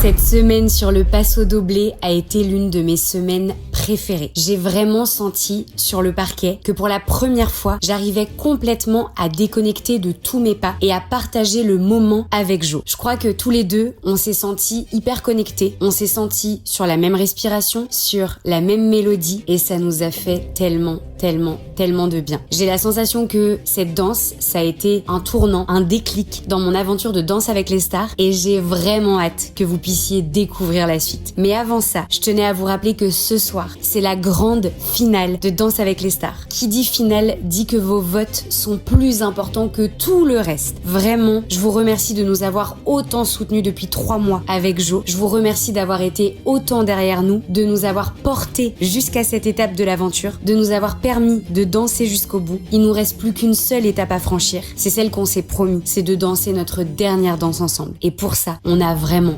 Cette semaine sur le Paso Doble a été l'une de mes semaines préférées. J'ai vraiment senti sur le parquet que pour la première fois, j'arrivais complètement à déconnecter de tous mes pas et à partager le moment avec Jo. Je crois que tous les deux, on s'est sentis hyper connectés, on s'est sentis sur la même respiration, sur la même mélodie et ça nous a fait tellement de bien. J'ai la sensation que cette danse, ça a été un tournant, un déclic dans mon aventure de Danse avec les stars et j'ai vraiment hâte que vous puissiez découvrir la suite. Mais avant ça, je tenais à vous rappeler que ce soir, c'est la grande finale de Danse avec les stars. Qui dit finale dit que vos votes sont plus importants que tout le reste. Vraiment, je vous remercie de nous avoir autant soutenus depuis 3 mois avec Jo. Je vous remercie d'avoir été autant derrière nous, de nous avoir portés jusqu'à cette étape de l'aventure, de nous avoir permis de danser jusqu'au bout. Il nous reste plus qu'une seule étape à franchir. C'est celle qu'on s'est promis, c'est de danser notre dernière danse ensemble. Et pour ça, on a vraiment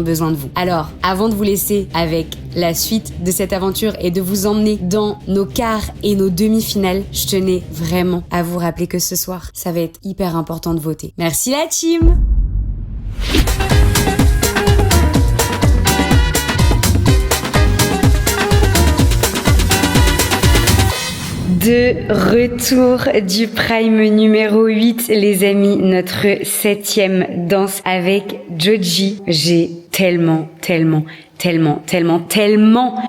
besoin de vous. Alors, avant de vous laisser avec la suite de cette aventure et de vous emmener dans nos quarts et nos demi-finales, je tenais vraiment à vous rappeler que ce soir, ça va être hyper important de voter. Merci la team! De retour du Prime numéro 8, les amis, notre 7e danse avec Joji. J'ai tellement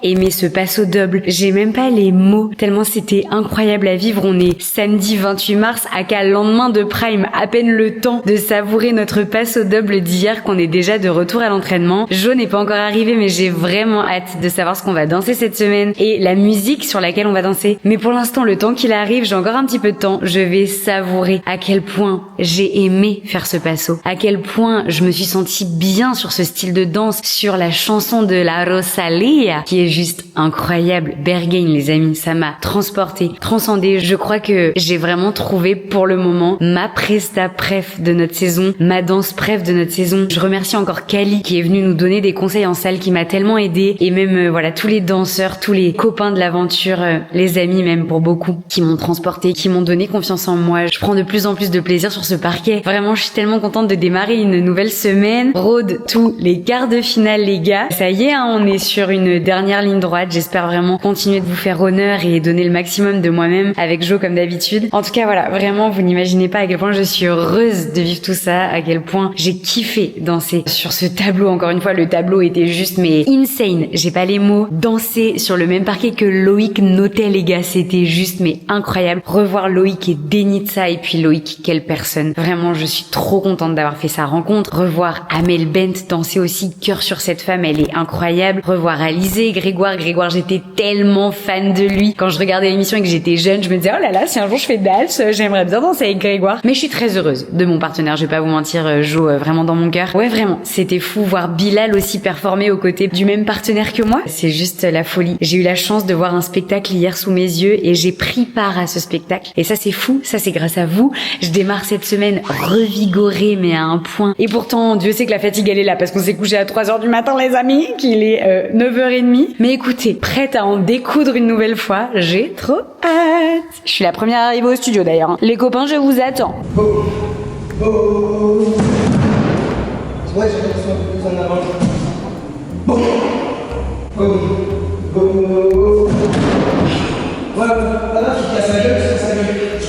aimé ce Paso Doble. J'ai même pas les mots, tellement c'était incroyable à vivre. On est samedi 28 mars, à quel lendemain de Prime, à peine le temps de savourer notre Paso Doble d'hier qu'on est déjà de retour à l'entraînement. Jo n'est pas encore arrivé, mais j'ai vraiment hâte de savoir ce qu'on va danser cette semaine et la musique sur laquelle on va danser. Mais pour l'instant, le temps qu'il arrive, j'ai encore un petit peu de temps. Je vais savourer à quel point j'ai aimé faire ce passo, à quel point je me suis sentie bien sur ce style de danse, sur la chanson de la Rosalía, qui est juste incroyable. Berghain, les amis, ça m'a transporté, transcendé. Je crois que j'ai vraiment trouvé pour le moment ma presta préf de notre saison, ma danse préf de notre saison. Je remercie encore Kali qui est venue nous donner des conseils en salle, qui m'a tellement aidé, et même voilà tous les danseurs, tous les copains de l'aventure, les amis même pour beaucoup, qui m'ont transporté, qui m'ont donné confiance en moi. Je prends de plus en plus de plaisir sur ce parquet. Vraiment, je suis tellement contente de démarrer une nouvelle semaine. Road tous les quarts de finale, les gars. Ça y est, on est sur une dernière ligne droite. J'espère vraiment continuer de vous faire honneur et donner le maximum de moi-même avec Jo comme d'habitude. En tout cas, voilà, vraiment, vous n'imaginez pas à quel point je suis heureuse de vivre tout ça, à quel point j'ai kiffé danser sur ce tableau. Encore une fois, le tableau était juste mais insane. J'ai pas les mots. Danser sur le même parquet que Loïc notait, les gars, c'était juste mais incroyable. Revoir Loïc et Denitsa, et puis Loïc, quelle personne. Vraiment, je suis trop contente d'avoir fait sa rencontre. Revoir Amel Bent danser aussi, cœur sur cette femme, elle est incroyable. Revoir Alizé, Grégoire, j'étais tellement fan de lui. Quand je regardais l'émission et que j'étais jeune, je me disais, oh là là, si un jour je fais danse, j'aimerais bien danser avec Grégoire. Mais je suis très heureuse de mon partenaire, je vais pas vous mentir, Jo, vraiment dans mon cœur. Ouais, vraiment, c'était fou. Voir Bilal aussi performer aux côtés du même partenaire que moi, c'est juste la folie. J'ai eu la chance de voir un spectacle hier sous mes yeux et j'ai pris part à ce spectacle. Et ça, c'est fou, ça c'est grâce à vous. Je démarre cette semaine revigorée, mais à un point. Et pourtant, Dieu sait que la fatigue, elle est là, parce qu'on s'est couché à 3h du matin, les amis, qu'il est 9h30. Mais écoutez, prête à en découdre une nouvelle fois, j'ai trop hâte. Je suis la première arrivée au studio d'ailleurs. Les copains, je vous attends. Ouais, j'ai l'impression un peu plus en avant. Voilà, là, tu te casses la gueule, c'est ça la gueule.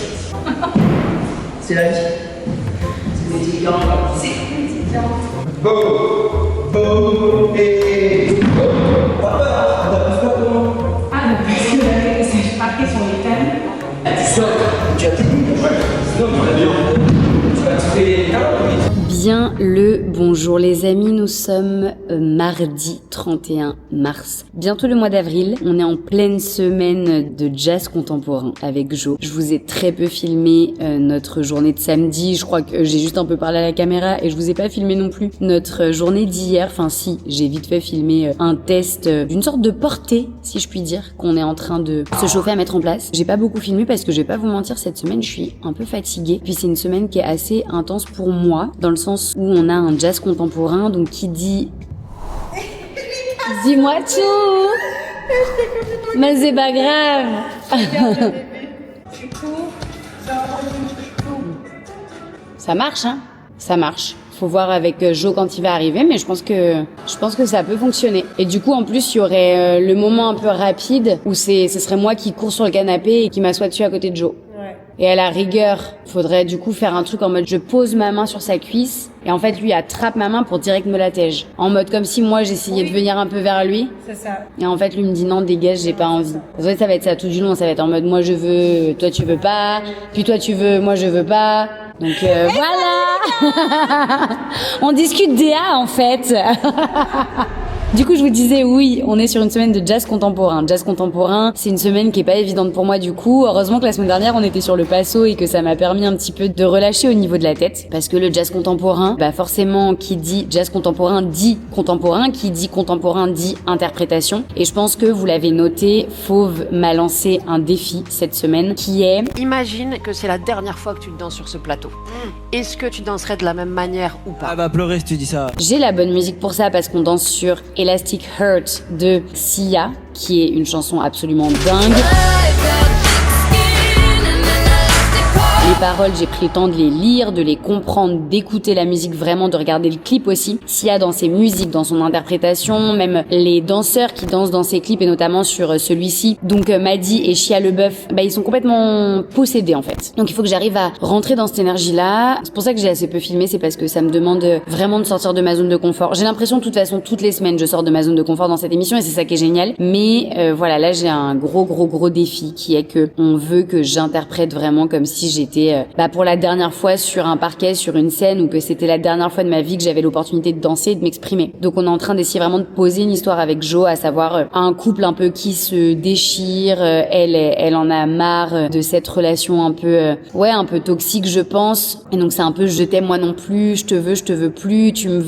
C'est la vie. C'est des différents. C'est des différents. Et pas peur, t'as plus peur que moi. Ah, mais parce que la message marqué sur les tables. Ah, tu sors, tu as technique. Sinon, tu vas bien. Tu vas te faire. Bien le bonjour les amis, nous sommes mardi 31 mars. Bientôt le mois d'avril, on est en pleine semaine de jazz contemporain avec Jo. Je vous ai très peu filmé notre journée de samedi, je crois que j'ai juste un peu parlé à la caméra et je vous ai pas filmé non plus notre journée d'hier. Enfin si, j'ai vite fait filmer un test d'une sorte de portée, si je puis dire, qu'on est en train de se chauffer à mettre en place. J'ai pas beaucoup filmé parce que je vais pas vous mentir, cette semaine je suis un peu fatiguée. Puis c'est une semaine qui est assez intense pour moi, dans le sens où on a un jazz contemporain, donc qui dit... Dis-moi tout. Mais c'est pas grave. Ça marche, hein. Ça marche. Faut voir avec Jo quand il va arriver, mais je pense que ça peut fonctionner. Et du coup, en plus, il y aurait le moment un peu rapide où ce serait moi qui cours sur le canapé et qui m'assois dessus à côté de Jo. Ouais. Et à la rigueur, faudrait du coup faire un truc en mode je pose ma main sur sa cuisse et en fait lui attrape ma main pour direct me la tège. En mode comme si moi j'essayais de venir un peu vers lui. C'est ça. Et en fait lui me dit non, dégage, j'ai pas envie. En fait, ça va être ça tout du long, ça va être en mode moi je veux, toi tu veux pas, puis toi tu veux, moi je veux pas. Donc voilà. On discute DA en fait. Du coup, je vous disais, oui, on est sur une semaine de jazz contemporain. Jazz contemporain, c'est une semaine qui est pas évidente pour moi du coup. Heureusement que la semaine dernière, on était sur le Paso et que ça m'a permis un petit peu de relâcher au niveau de la tête. Parce que le jazz contemporain, bah forcément, qui dit jazz contemporain dit contemporain, qui dit contemporain dit interprétation. Et je pense que vous l'avez noté, Fauve m'a lancé un défi cette semaine qui est... Imagine que c'est la dernière fois que tu danses sur ce plateau. Est-ce que tu danserais de la même manière ou pas? Elle va pleurer si tu dis ça. J'ai la bonne musique pour ça parce qu'on danse sur Elastic Heart de Sia, qui est une chanson absolument dingue. Les paroles, j'ai pris le temps de les lire, de les comprendre, d'écouter la musique vraiment, de regarder le clip aussi. Sia dans ses musiques, dans son interprétation, même les danseurs qui dansent dans ses clips et notamment sur celui-ci. Donc Maddy et Shia LaBeouf, bah ils sont complètement possédés en fait. Donc il faut que j'arrive à rentrer dans cette énergie-là. C'est pour ça que j'ai assez peu filmé, c'est parce que ça me demande vraiment de sortir de ma zone de confort. J'ai l'impression de toute façon toutes les semaines je sors de ma zone de confort dans cette émission et c'est ça qui est génial. Mais voilà, là j'ai un gros défi qui est que on veut que j'interprète vraiment comme si j'étais pour la dernière fois sur un parquet, sur une scène, ou que c'était la dernière fois de ma vie que j'avais l'opportunité de danser et de m'exprimer. Donc on est en train d'essayer vraiment de poser une histoire avec Jo, à savoir un couple un peu qui se déchire, elle en a marre de cette relation un peu un peu toxique je pense, et donc c'est un peu je t'aime moi non plus, je te veux plus, tu me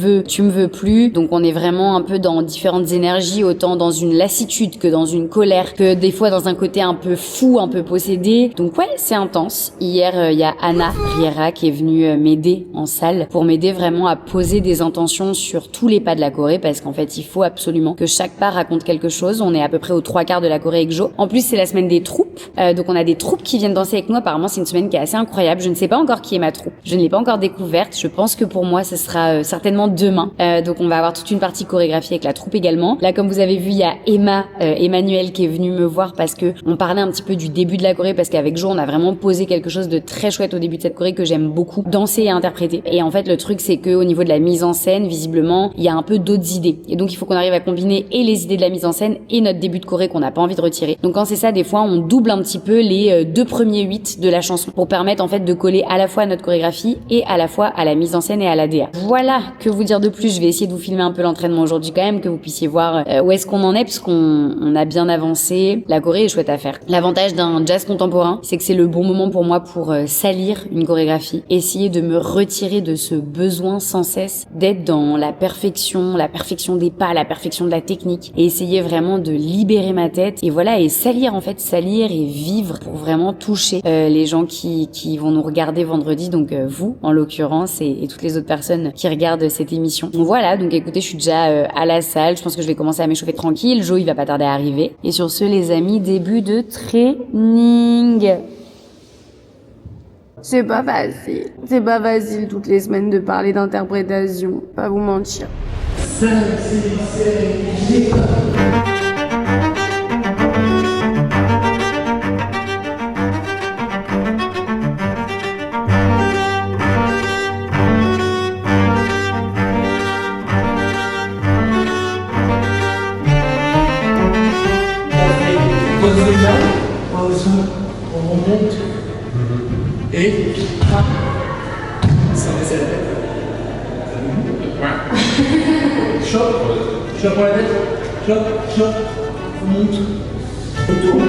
veux plus. Donc on est vraiment un peu dans différentes énergies, autant dans une lassitude que dans une colère, que des fois dans un côté un peu fou, un peu possédé. Donc ouais, c'est intense. Hier il y a Anna Riera qui est venue m'aider en salle pour m'aider vraiment à poser des intentions sur tous les pas de la choré, parce qu'en fait il faut absolument que chaque pas raconte quelque chose. On est à peu près aux 3/4 de la choré avec Jo. En plus c'est la semaine des troupes, donc on a des troupes qui viennent danser avec nous. Apparemment c'est une semaine qui est assez incroyable. Je ne sais pas encore qui est ma troupe, je ne l'ai pas encore découverte. Je pense que pour moi ce sera certainement demain, donc on va avoir toute une partie chorégraphie avec la troupe également. Là comme vous avez vu il y a Emmanuel qui est venu me voir parce que on parlait un petit peu du début de la choré, parce qu'avec Jo on a vraiment posé quelque chose de très chouette au début de cette choré que j'aime beaucoup danser et interpréter. Et en fait le truc c'est que au niveau de la mise en scène, visiblement il y a un peu d'autres idées, et donc il faut qu'on arrive à combiner et les idées de la mise en scène et notre début de choré qu'on n'a pas envie de retirer. Donc quand c'est ça, des fois on double un petit peu les 2 premiers 8 de la chanson pour permettre en fait de coller à la fois à notre chorégraphie et à la fois à la mise en scène et à la DA. Voilà, que vous dire de plus? Je vais essayer de vous filmer un peu l'entraînement aujourd'hui quand même, que vous puissiez voir où est-ce qu'on en est, puisqu'on a bien avancé. La choré est chouette à faire. L'avantage d'un jazz contemporain, c'est que c'est le bon moment pour moi pour salir une chorégraphie, essayer de me retirer de ce besoin sans cesse d'être dans la perfection des pas, la perfection de la technique, et essayer vraiment de libérer ma tête et voilà, et salir et vivre pour vraiment toucher les gens qui vont nous regarder vendredi, donc vous en l'occurrence et toutes les autres personnes qui regardent cette émission. Donc voilà, donc écoutez, je suis déjà à la salle, je pense que je vais commencer à m'échauffer tranquille. Jo il va pas tarder à arriver, et sur ce les amis, début de training. C'est pas facile toutes les semaines de parler d'interprétation, pas vous mentir. 5, 6, 7, 8. On remonte et ça descend la tête. Choc pour la tête, choc, on monte, on tourne.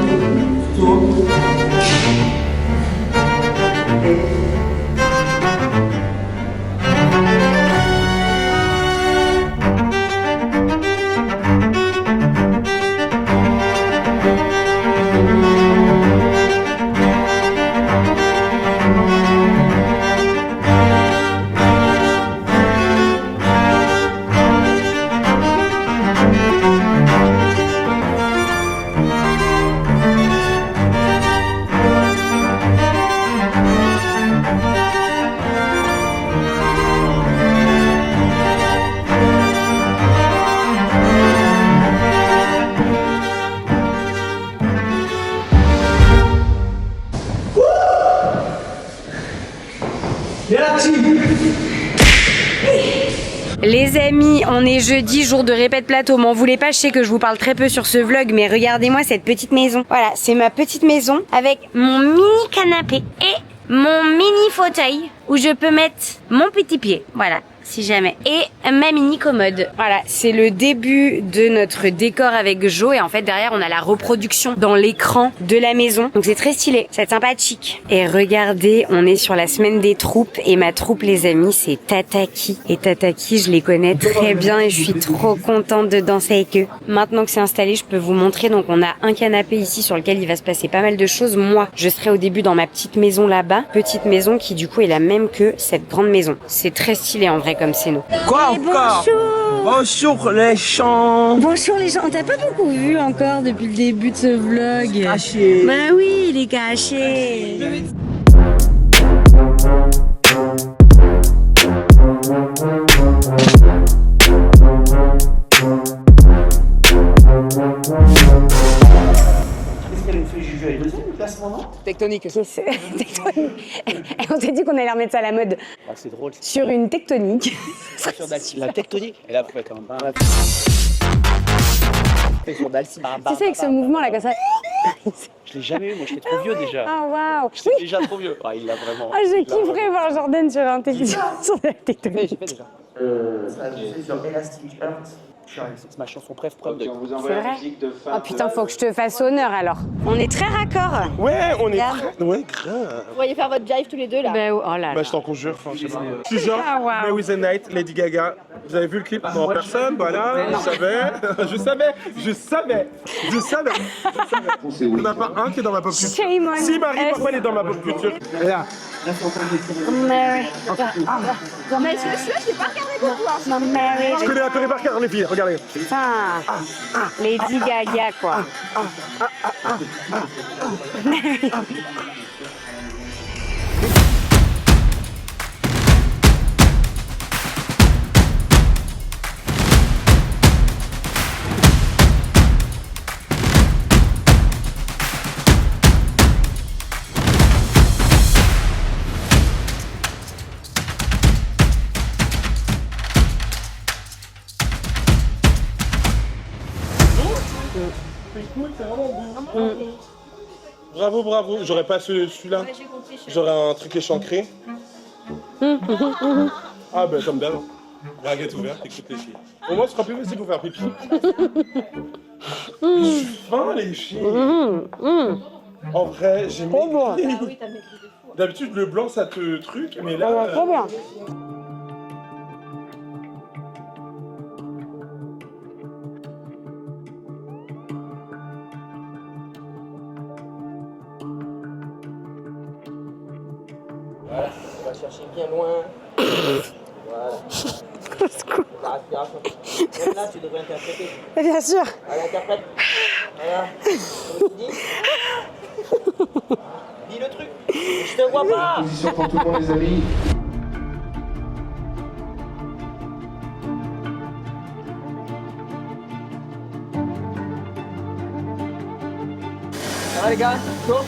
Les amis, on est jeudi, jour de répète plateau. M'en voulez pas, je sais que je vous parle très peu sur ce vlog, mais regardez-moi cette petite maison. Voilà, c'est ma petite maison avec mon mini canapé et mon mini fauteuil où je peux mettre mon petit pied. Voilà. Si jamais. Et ma mini commode. Voilà, c'est le début de notre décor avec Jo. Et en fait, derrière, on a la reproduction dans l'écran de la maison. Donc c'est très stylé, c'est sympathique. Et regardez, on est sur la semaine des troupes. Et ma troupe, les amis, c'est Tataki. Et Tataki, je les connais très bien et je suis trop contente de danser avec eux. Maintenant que c'est installé, je peux vous montrer. Donc on a un canapé ici sur lequel il va se passer pas mal de choses. Moi, je serai au début dans ma petite maison là-bas. Petite maison qui du coup est la même que cette grande maison. C'est très stylé en vrai comme c'est nous. Quoi encore? Bonjour les champs. Bonjour les gens, on t'a pas beaucoup vu encore depuis le début de ce vlog. Caché. Bah oui, il est caché. Tectonique. On s'est dit qu'on allait remettre ça à la mode. Ah, c'est drôle. Sur une tectonique. Sur Dalcy. La tectonique. Et là, vous faites quand même. Sur Dalcy. Tu sais, avec ce mouvement là, comme ça. Je l'ai jamais eu, moi j'étais trop vieux déjà. Ah waouh. J'étais déjà trop vieux. Ah, il l'a vraiment. Ah, je kifferais voir Jordan sur un sur la tectonique. J'ai fait déjà. Ça, j'ai fait sur Elastic Earth. C'est ma chanson préf preuve de. C'est vrai. Oh putain, faut que je te fasse honneur alors. On est très raccord. Ouais, on est Regarde. très... Ouais, grave. Vous pourriez faire votre jive tous les deux là. Bah, oh là là. Bah, je t'en conjure, enfin, je sais pas. Je suis genre, Ah, wow. May with the Night, Lady Gaga. Vous avez vu le clip? Non, personne, voilà, je savais. Il n'y en a pas un qui est dans ma pop culture. Shame on Si, Marie, us. pourquoi elle est dans ma pop culture? Là. Mary. Mais celui-là, je l'ai pas regardé pour toi. Mary. Je connais la Tony Parker, les filles, regardez. Putain. Lady Gaga quoi. Bravo, j'aurais pas celui-là. J'aurais un truc échancré. Ah ben comme d'hab. Braguette ouverte, écoute les filles. Au moins ce sera plus facile pour faire pipi. Je suis fin les filles. En vrai, j'ai maigri. D'habitude le blanc ça te truc, mais là... Trop bien. Voilà, on va chercher bien loin. Voilà. La respiration. Même là, tu devrais interpréter. Bien sûr. Allez, interprète. Voilà. Comme tu dis. Dis le truc. Je te vois pas. Position pour tout le monde, les amis. Ça va les gars? Chaud?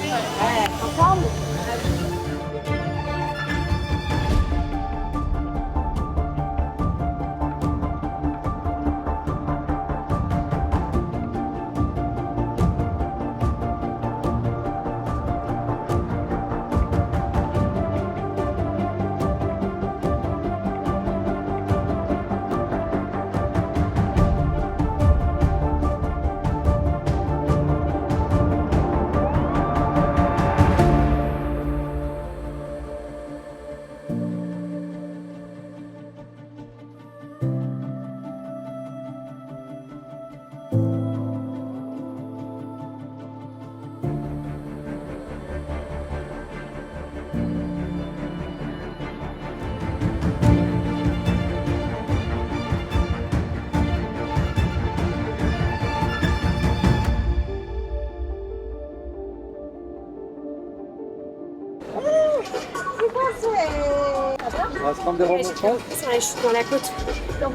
On va se prendre des remontrances. Je suis dans la côte.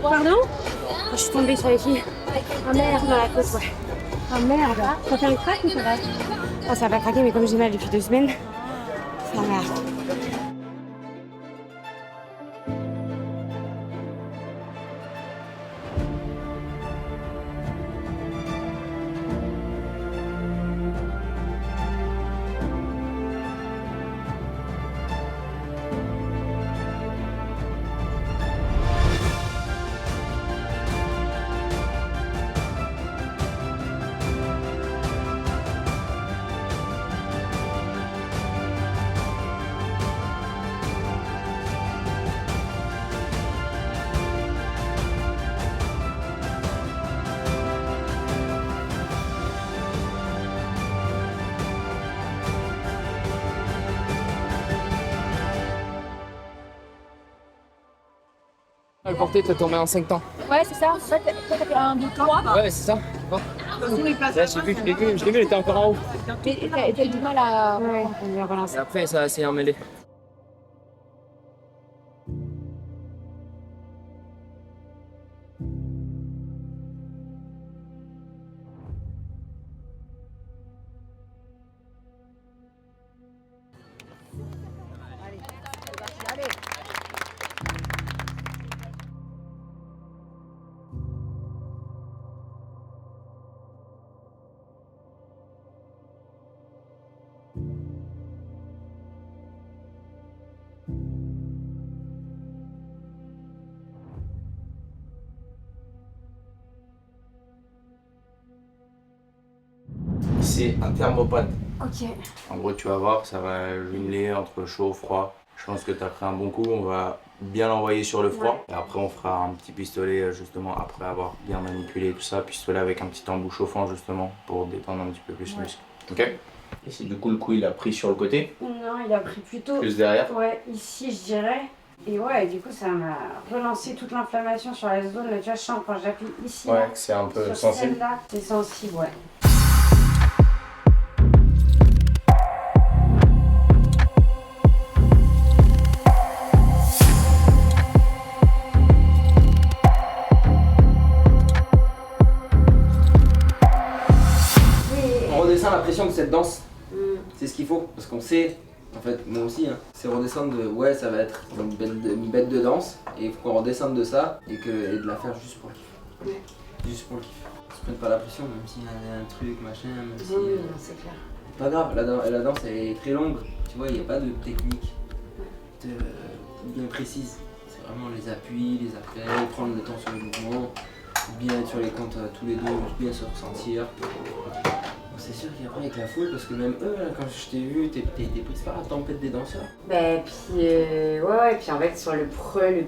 Pardon? Je suis tombée sur les filles. Ah merde, dans la côte, ouais. Ah merde. Ça fait un crack ou ça va? Oh, ça va pas craquer, mais comme j'ai mal depuis 2 semaines, ça va. porté, toi t'en mets en 5 temps. Ouais, c'est ça. En fait, toi, t'as fait 1, 2, 3. Ouais, c'est ça. Bon. Là, je l'ai vu, elle était encore en haut. Et t'as du mal à relancer. Et après, ça s'est emmêlé. C'est un thermopane. Ok. En gros, tu vas voir, ça va jumeler entre chaud, froid. Je pense que tu as pris un bon coup, on va bien l'envoyer sur le froid. Et après, on fera un petit pistolet justement après avoir bien manipulé tout ça. Pistolet avec un petit embout chauffant justement pour détendre un petit peu plus le muscle. Ok. Et si du coup le coup il a pris sur le côté? Non, il a pris plutôt. Plus derrière? Ouais, ici je dirais. Et ouais, du coup ça m'a relancé toute l'inflammation sur la zone. Là, tu vois, je sens quand j'appuie ici. Ouais, là, c'est un peu sur sensible. celle-là, c'est sensible, ouais. On redescend la pression de cette danse. C'est ce qu'il faut, parce qu'on sait, en fait, moi aussi, hein, c'est redescendre de, ouais, ça va être une bête de danse, et il faut qu'on redescende de ça, et de la faire juste pour le kiff. Juste pour le kiff. On se prenne pas la pression, même s'il y a un truc, machin, même si... c'est clair. C'est pas grave, la danse elle est très longue, tu vois, il n'y a pas de technique bien précise. C'est vraiment les appuis, les appels, prendre le temps sur les mouvements, bien être sur les comptes tous les deux, bien se ressentir. C'est sûr qu'après avec la foule, parce que même eux, là, quand je t'ai vu, t'es prise par la tempête des danseurs. Bah, puis ouais, puis en fait sur le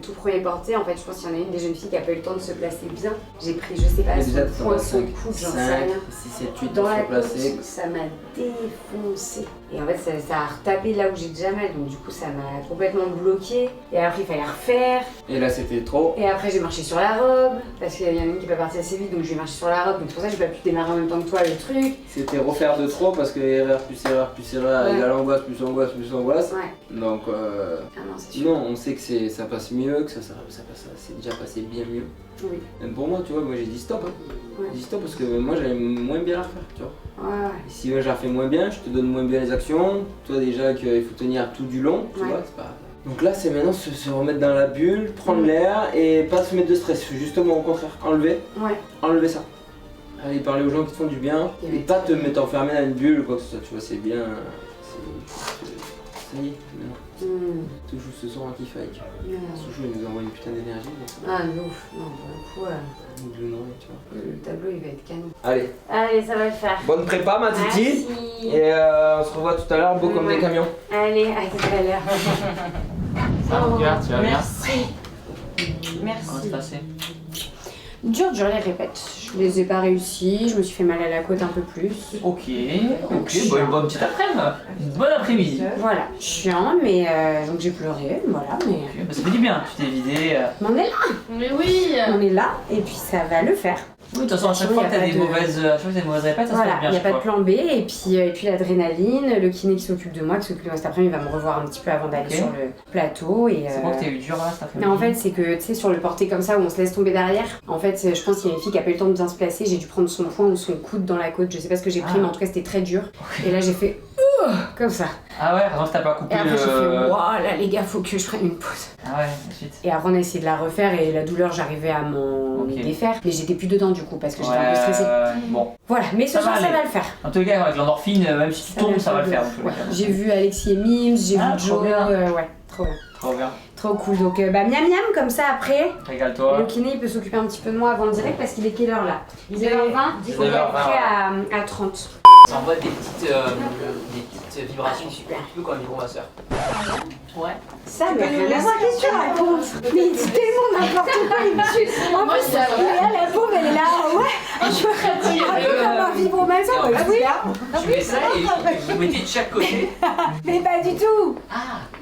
tout premier porté, en fait je pense qu'il y en a une des jeunes filles qui a pas eu le temps de se placer bien. J'ai pris, je sais pas, son poing, son coude, j'en sais rien. 6, 7, 8 Dans pour la se placer. côte, ça m'a défoncé. Et en fait ça a retapé là où j'ai déjà mal, donc du coup ça m'a complètement bloqué. Et après il fallait refaire. Et là c'était trop. Et après j'ai marché sur la robe, parce qu'il y en a une qui est pas partie assez vite, donc je vais marcher sur la robe, donc c'est pour ça que j'ai pas pu démarrer en même temps que toi le truc. C'était refaire de trop parce que erreur plus erreur plus erreur égale angoisse plus angoisse plus angoisse. Ouais. Donc Ah non, c'est sûr. non, on sait que ça passe mieux, que ça c'est déjà passé bien mieux. Oui. Même pour moi, tu vois, moi j'ai dit stop. Hein. Ouais. J'ai dit stop parce que moi j'allais moins bien la refaire, tu vois. Ouais. Et si moi je la refais moins bien, je te donne moins bien les actions. Toi déjà qu'il faut tenir tout du long, tu vois, c'est pas... Donc là c'est maintenant se remettre dans la bulle, prendre l'air et pas se mettre de stress. Justement au contraire, enlever ça. Aller parler aux gens qui te font du bien et pas te mettre enfermé dans une bulle ou quoi que ce soit, tu vois, c'est bien. Ça y est, maintenant. Toujours ce soir un kiff avec. Toujours il nous envoie une putain d'énergie. Ah non, pour le coup, tu vois. le tableau il va être canon. Allez, ça va le faire. bonne prépa ma titi. Merci. Et on se revoit tout à l'heure, beau comme des camions. Allez, à tout à l'heure. Ça va, regarde, tu vas bien? Merci. Comment ça s'est passé? Dur, les répètes. Je les ai pas réussi, je me suis fait mal à la côte un peu plus. Ok, bon, une bonne petite après-midi. Une bonne après-midi. Voilà, chiant, mais donc j'ai pleuré, voilà, mais... Ok, bah ça fait du bien, tu t'es vidé. Mais on est là. Mais oui. On est là, et puis ça va le faire. Oui, de toute façon, à chaque fois que t'as des mauvaises répètes, ça se Voilà, passe bien. il n'y a chaque pas de fois. plan B, et puis l'adrénaline, le kiné qui s'occupe de moi, qui s'occupe de moi cet après-midi, il va me revoir un petit peu avant d'aller sur le plateau. Et, C'est quoi que t'as eu dur là cet après-midi? Mais en fait, c'est que tu sais, sur le porté comme ça où on se laisse tomber derrière, en fait, je pense qu'il y a une fille qui a pas eu le temps de bien se placer, j'ai dû prendre son poing ou son coude dans la côte, je sais pas ce que j'ai pris, mais en tout cas c'était très dur. Et là j'ai fait comme ça. Ah ouais, avant que t'as pas coupé Et après j'ai fait waouh, là les gars, faut que je prenne une pause. Ah ouais, ensuite. Et après on a essayé de la refaire et la douleur, j'arrivais à m'en défaire, mais j'étais plus dedans du coup parce que j'étais un peu stressée. Bon. Voilà, mais ce soir ça va le faire. En tout cas, avec l'endorphine, même si tu tombes, ça va le faire. Ouais. J'ai vu Alexis et Mims, j'ai vu Joe, ouais, trop bien. Trop bien. Trop cool, donc bah miam miam comme ça après. Régale-toi. Le kiné il peut s'occuper un petit peu de moi avant le direct parce qu'il est quelle heure là? 10h20, il faut être prêt à 30. Ça envoie des petites vibrations. Super. Un peu comme un vibromasseur. Ouais. Ça, mais rien à voir, qu'est-ce que tu racontes? Mais il dit tellement n'importe quoi, il me tue. En plus, la pauvre, elle est là, ouais. Je un peu comme un vibromasseur. mets ça, ouais, oui. Tu mets ça et vous mettez de chaque côté. Mais pas du tout.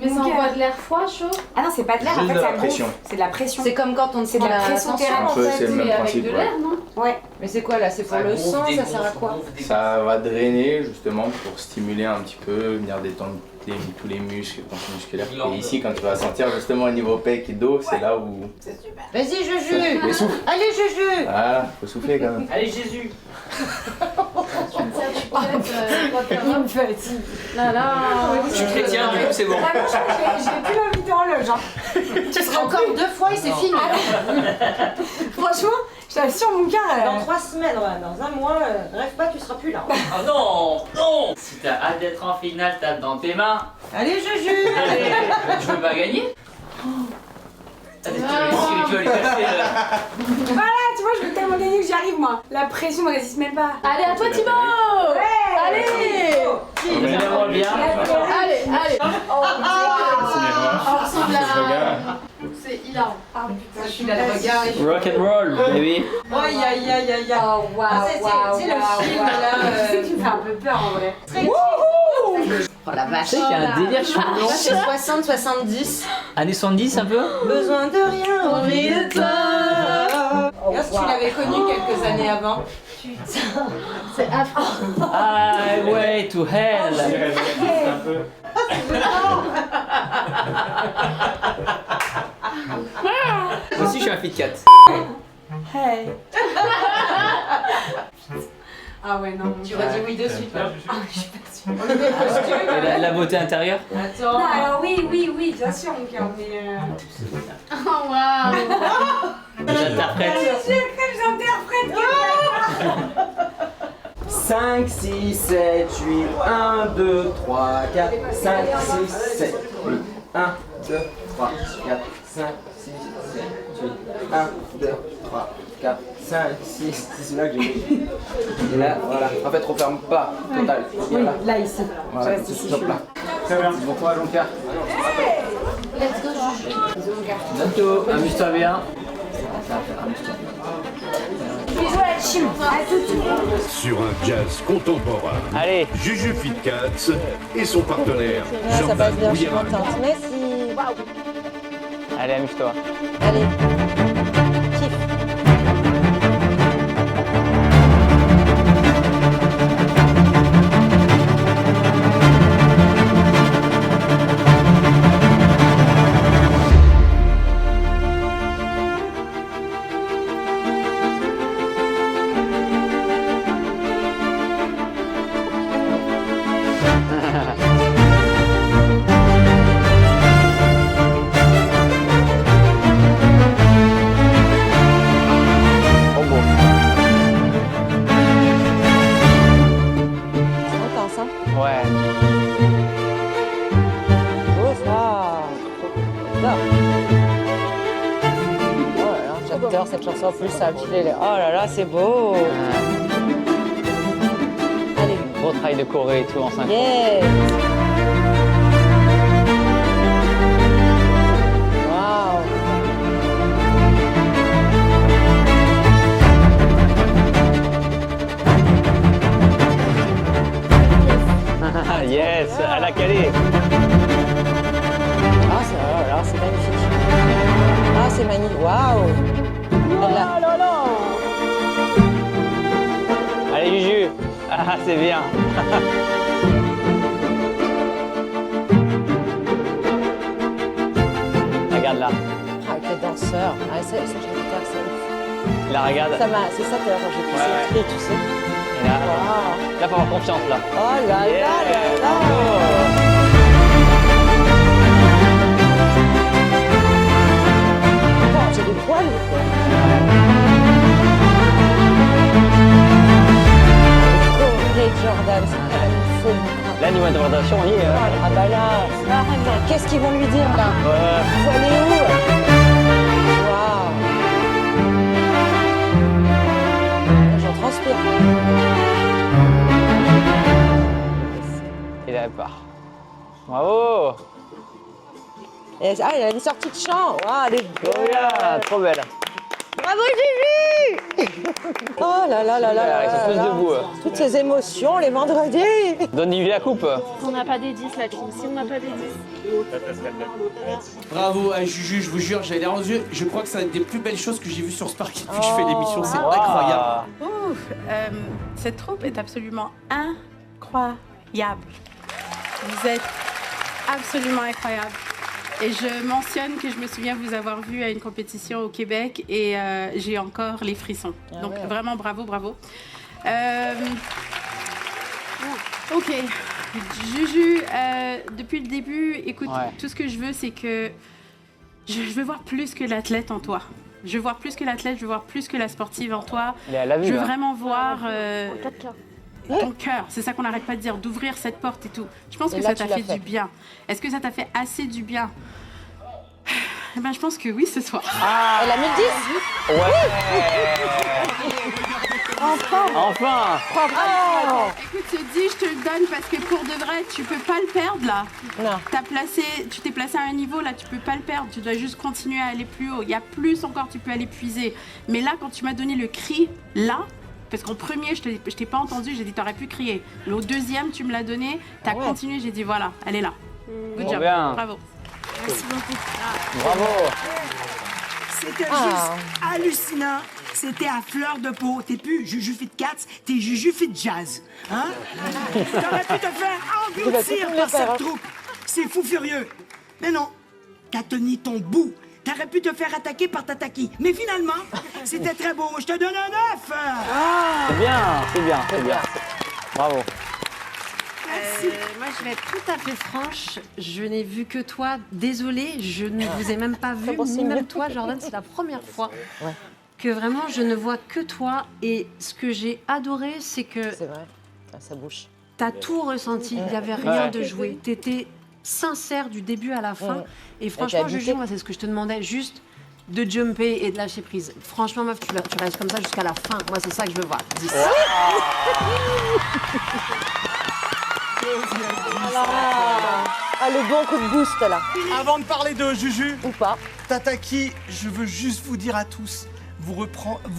Mais ça envoie de l'air froid, chaud? Ah non, c'est pas de l'air, en Juste fait, de la ça pression. gonfle. C'est de la pression. C'est comme quand on C'est de la pression terrestre. Un peu, c'est le même avec principe, de ouais. l'air, non? Ouais. Mais c'est quoi là? C'est pour le sang, ça sert à quoi? Ça va drainer justement pour stimuler un petit peu, venir détendre tous les muscles, tension musculaire. Et ici, quand tu vas sentir justement au niveau pec et dos, c'est là où. Vas-y, Juju! Mais souffle. Allez, Juju! Voilà, faut souffler quand même. Allez Jésus. Il me fatigue. Là là! Je suis chrétien, du coup c'est bon. Vraiment, je vais plus l'inviter en loge. Hein. Tu seras encore 2 fois et c'est fini. Franchement, je t'assure, mon cœur. Dans 3 semaines, ouais, dans un mois, rêve pas, tu seras plus là. Oh non, non. Si t'as hâte d'être en finale, tape dans tes mains. Allez, Juju! Allez, tu veux pas gagner? Allez, tu vas les casser là. Voilà, tu vois, je veux tellement gagner que j'y arrive, moi. La pression me résiste même pas. Allez, à toi, Thibaut! Allez! Évidemment bien. Allez, allez! Oh, On ressemble à... C'est hilarant. Ah putain, je suis Là, le regard est... Rock and roll, baby. Aïe, aïe, aïe, aïe, aïe. Oh waouh, Ah, c'est le film, là, Tu sais que tu me fais un peu peur en vrai. Oh la vache! Tu sais qu'il y a un délire sur le long. C'est 60-70. Années 70 un peu. Besoin de rien, envie de toi. Regarde si tu l'avais connu quelques années avant. C'est affreux. Highway to hell. Moi aussi je suis un Fit Cat. Hey. Ah ouais, non. Tu redis oui de suite. Là. Ah, je suis pas sûre. Et la beauté intérieure. Attends. Non, alors oui, bien sûr, mon cœur, mais. Oh waouh! J'interprète. J'interprète 5, 6, 7, 8, 1, 2, 3, 4, 5, 6, 7, 8, 1, 2, 3, 4, 5, 6, 7, 8, 1, 2, 3, 4, 5, 6, c'est celui-là que j'ai mis. Et là, voilà. En fait, referme pas, total. Oui, là, ici. Voilà, Je reste ici. stop là. Très bien. Bon courage, mon cœur. Let's go, Juju. Bientôt, amuse-toi bien. Bisous à la team. À tout de suite. Sur un jazz contemporain, Allez. Juju Fit Cats et son partenaire Jordan Bouillard. Merci. Allez, amuse-toi. Allez. Ouais. Oh ça. J'adore cette chanson en plus, ça a filé les... Oh là là, c'est beau. Allez. Gros travail de choré et tout en 5 ans. Yes. Waouh. Yes, à la calée. Ah, c'est magnifique. Ah, c'est magnifique. Waouh. Allez Juju. Ah, c'est bien. Regarde là. Avec les danseurs. Ah, ça, j'ai envie de faire ça. La regarde. C'est ça tout à l'heure quand j'ai poussé Ouais. le cri, tu sais. Et là, Waouh. là, faut avoir confiance là. Oh là là là là. Oh, j'ai des poils. Corée Jordan, c'est quand même une folie. Là, niveau interprétation, on y est. Ah bah là, qu'est-ce qu'ils vont lui dire là? Ouais. Faut aller où? Waouh. J'en transpire. Et là, elle part. Bravo. Et, ah, il a une sortie de chant. Waouh, elle est Oh belle. là, trop belle. Bravo Juju. Oh là là là là là Ils sont tous là. debout. Toutes ces émotions les vendredis. Donne Yves la coupe. On n'a pas des 10 là, Kim. Si on n'a pas des 10. Bravo à Juju, je vous jure, j'ai les larmes aux yeux. Je crois que c'est une des plus belles choses que j'ai vues sur Sparky depuis que je fais l'émission. C'est incroyable. Ouf, cette troupe est absolument incroyable. Vous êtes absolument incroyable. Et je mentionne que je me souviens vous avoir vu à une compétition au Québec et j'ai encore les frissons. Donc vraiment bravo, bravo. Ok, Juju, depuis le début, écoute, tout ce que je veux, c'est que je veux voir plus que l'athlète en toi. Je veux voir plus que l'athlète, je veux voir plus que la sportive en toi. Je veux vraiment voir ton cœur. C'est ça qu'on n'arrête pas de dire, d'ouvrir cette porte et tout. Je pense que ça t'a fait du bien. Est-ce que ça t'a fait assez du bien? Eh ben, je pense que oui, ce soir. Ah, elle a mis le 10? Ouais. Enfin. Bravo. Écoute, ce 10, je te le donne parce que pour de vrai, tu peux pas le perdre là. Non. Tu t'es placé à un niveau là, tu peux pas le perdre. Tu dois juste continuer à aller plus haut. Il y a plus encore, tu peux aller puiser. Mais là, quand tu m'as donné le cri, là, parce qu'en premier, je t'ai pas entendu, j'ai dit t'aurais pu crier. Mais au deuxième, tu me l'as donné, t'as continué, j'ai dit voilà, elle est là. Good job, bravo. Merci beaucoup. Bravo. C'était juste hallucinant. C'était à fleur de peau. T'es plus Juju Fit Cats, t'es Juju Fit Jazz. Hein? T'aurais pu te faire engloutir par cette troupe. C'est fou furieux. Mais non, t'as tenu ton bout. T'aurais pu te faire attaquer par Tataki. Mais finalement, c'était très beau. Je te donne un 9. C'est bien. Bravo. Moi, je vais être tout à fait franche. Je n'ai vu que toi. Désolée, je ne vous ai même pas vu, ni même toi, Jordan. C'est la première fois que vraiment je ne vois que toi. Et ce que j'ai adoré, c'est que... C'est vrai, ça bouge. T'as tout ressenti. Il n'y avait rien de joué. T'étais sincère du début à la fin. Et franchement, Juju, moi, c'est ce que je te demandais, juste de jumper et de lâcher prise. Franchement, meuf, tu restes comme ça jusqu'à la fin. Moi, c'est ça que je veux voir. 10. Le bon coup de boost là. Avant de parler de Juju, ou pas, Tataki, je veux juste vous dire à tous, vous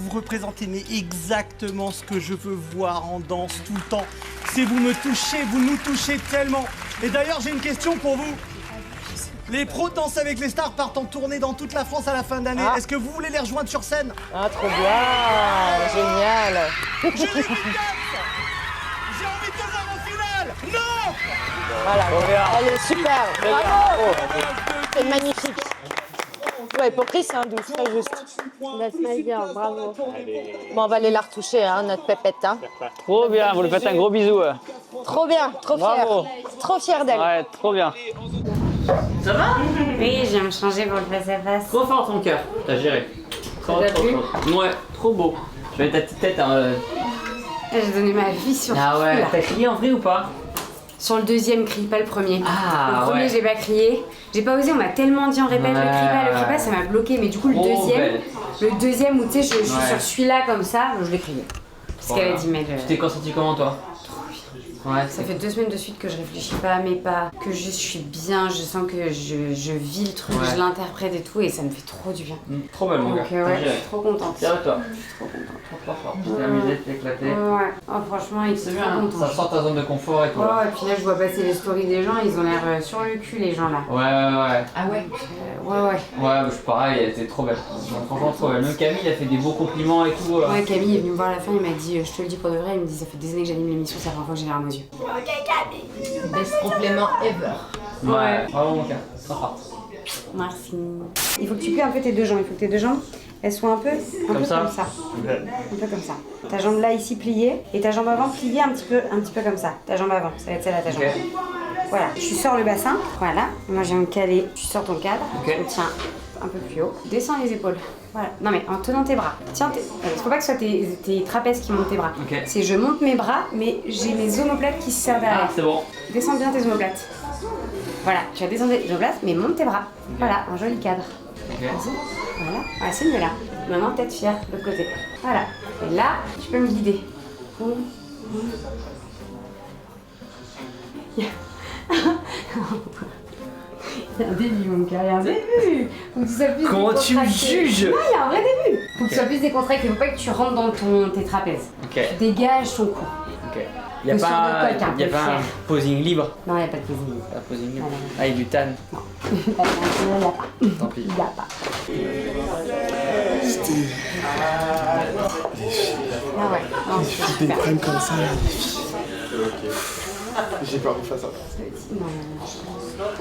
représentez mais exactement ce que je veux voir en danse tout le temps. C'est vous me touchez, vous nous touchez tellement. Et d'ailleurs, j'ai une question pour vous. Les pros Danse avec les stars partent en tournée dans toute la France à la fin d'année. Est-ce que vous voulez les rejoindre sur scène? Ah, trop bien, génial. Je les déteste. J'ai envie de te voir en finale. Non. Voilà, elle est super. Bravo. C'est magnifique. Ouais, pour Chris, c'est un 12, très juste. That's my girl, bravo. Bon, on va aller la retoucher, hein, notre pépette. Hein. Trop bien, vous lui faites un gros bisou. Trop bien, trop fière. Trop fière d'elle. Ouais, trop bien. Ça va? Oui, je viens me changer pour le face-à-face. Trop fort ton cœur, t'as géré. Trop fort. Ouais, trop beau. Je mets ta petite tête. J'ai donné ma vie sur ce Ah ouais, coup-là. t'as crié en vrai ou pas? Sur le deuxième cri, pas le premier. Ah, le premier, j'ai pas crié. J'ai pas osé, on m'a tellement dit en répète le cri pas, ça m'a bloqué. Mais du coup, le deuxième où tu sais, je suis sur celui-là comme ça, je l'ai crié. Parce qu'elle a dit, mais. Tu t'es consenti comment toi? Ouais, ça fait 2 semaines de suite que je réfléchis pas à mes pas, que je suis bien, je sens que je vis le truc, je l'interprète et tout, et ça me fait trop du bien. Trop belle mon gars. Donc ouais, je suis trop contente. C'est avec toi. Je suis trop contente. Trop fort. Tu t'es amusé, tu t'es éclaté. Ouais, franchement, il est trop content. Ça sort ta zone de confort et tout. Oh, et puis là, je vois passer les stories des gens, ils ont l'air sur le cul, les gens là. Ouais. Ah ouais? Ouais. Ouais, je suis pareil, elle était trop belle. Franchement, trop belle. Même Camille, il a fait des beaux compliments et tout. Ouais, Camille est venue me voir à la fin, il m'a dit, je te le dis pour de vrai, il me dit, ça fait des années que j'anime l'émission, c'est la première fois que j'ai les larmes aux yeux. Ok, Camille. Best complément ever. Ouais. Bravo mon cœur, trop fort. Merci. Il faut que tu plies un peu tes deux jambes, elles soient un peu comme ça. Un peu comme ça. Ta jambe là ici pliée et ta jambe avant pliée un petit peu comme ça. Ta jambe avant, ça va être celle-là ta jambe. Voilà, tu sors le bassin, voilà. Moi je viens me caler, tu sors ton cadre, tu le tiens un peu plus haut, descends les épaules. Voilà, non mais en tenant tes bras. Tiens, il faut pas que ce soit tes trapèzes qui montent tes bras. C'est je monte mes bras, mais j'ai mes omoplates qui se servent derrière. Ah, c'est bon. Descends bien tes omoplates. Voilà, tu vas descendre tes omoplates, mais monte tes bras. Voilà, un joli cadre. Vas-y. Voilà, c'est mieux là. Maintenant, tête fière, de l'autre côté. Voilà. Et là, tu peux me guider. Il Il y a un début, mon gars, il y a un début. Faut que tu sois plus Comment tu me décontracté. juges? Non, il y a un vrai début. Faut que tu Ok. sois plus décontracté. Faut pas que tu rentres dans tes trapèzes. Ok. Tu dégages ton cou. Ok. Y a Le son de pas, coq, un y a peu pas un fier. posing libre? Non, il n'y a pas de posing. Pas de posing libre. Non, non, non. Ah, il y a du tan. Il n'y a pas. Tant pis. Il n'y a pas. Ah ouais. Non, c'est Des super. primes comme ça, là. J'ai peur de faire ça.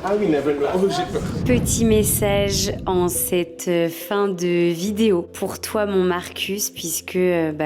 Ah oui, never know. Oh, j'ai peur. Petit message en cette fin de vidéo pour toi mon Marcus, puisque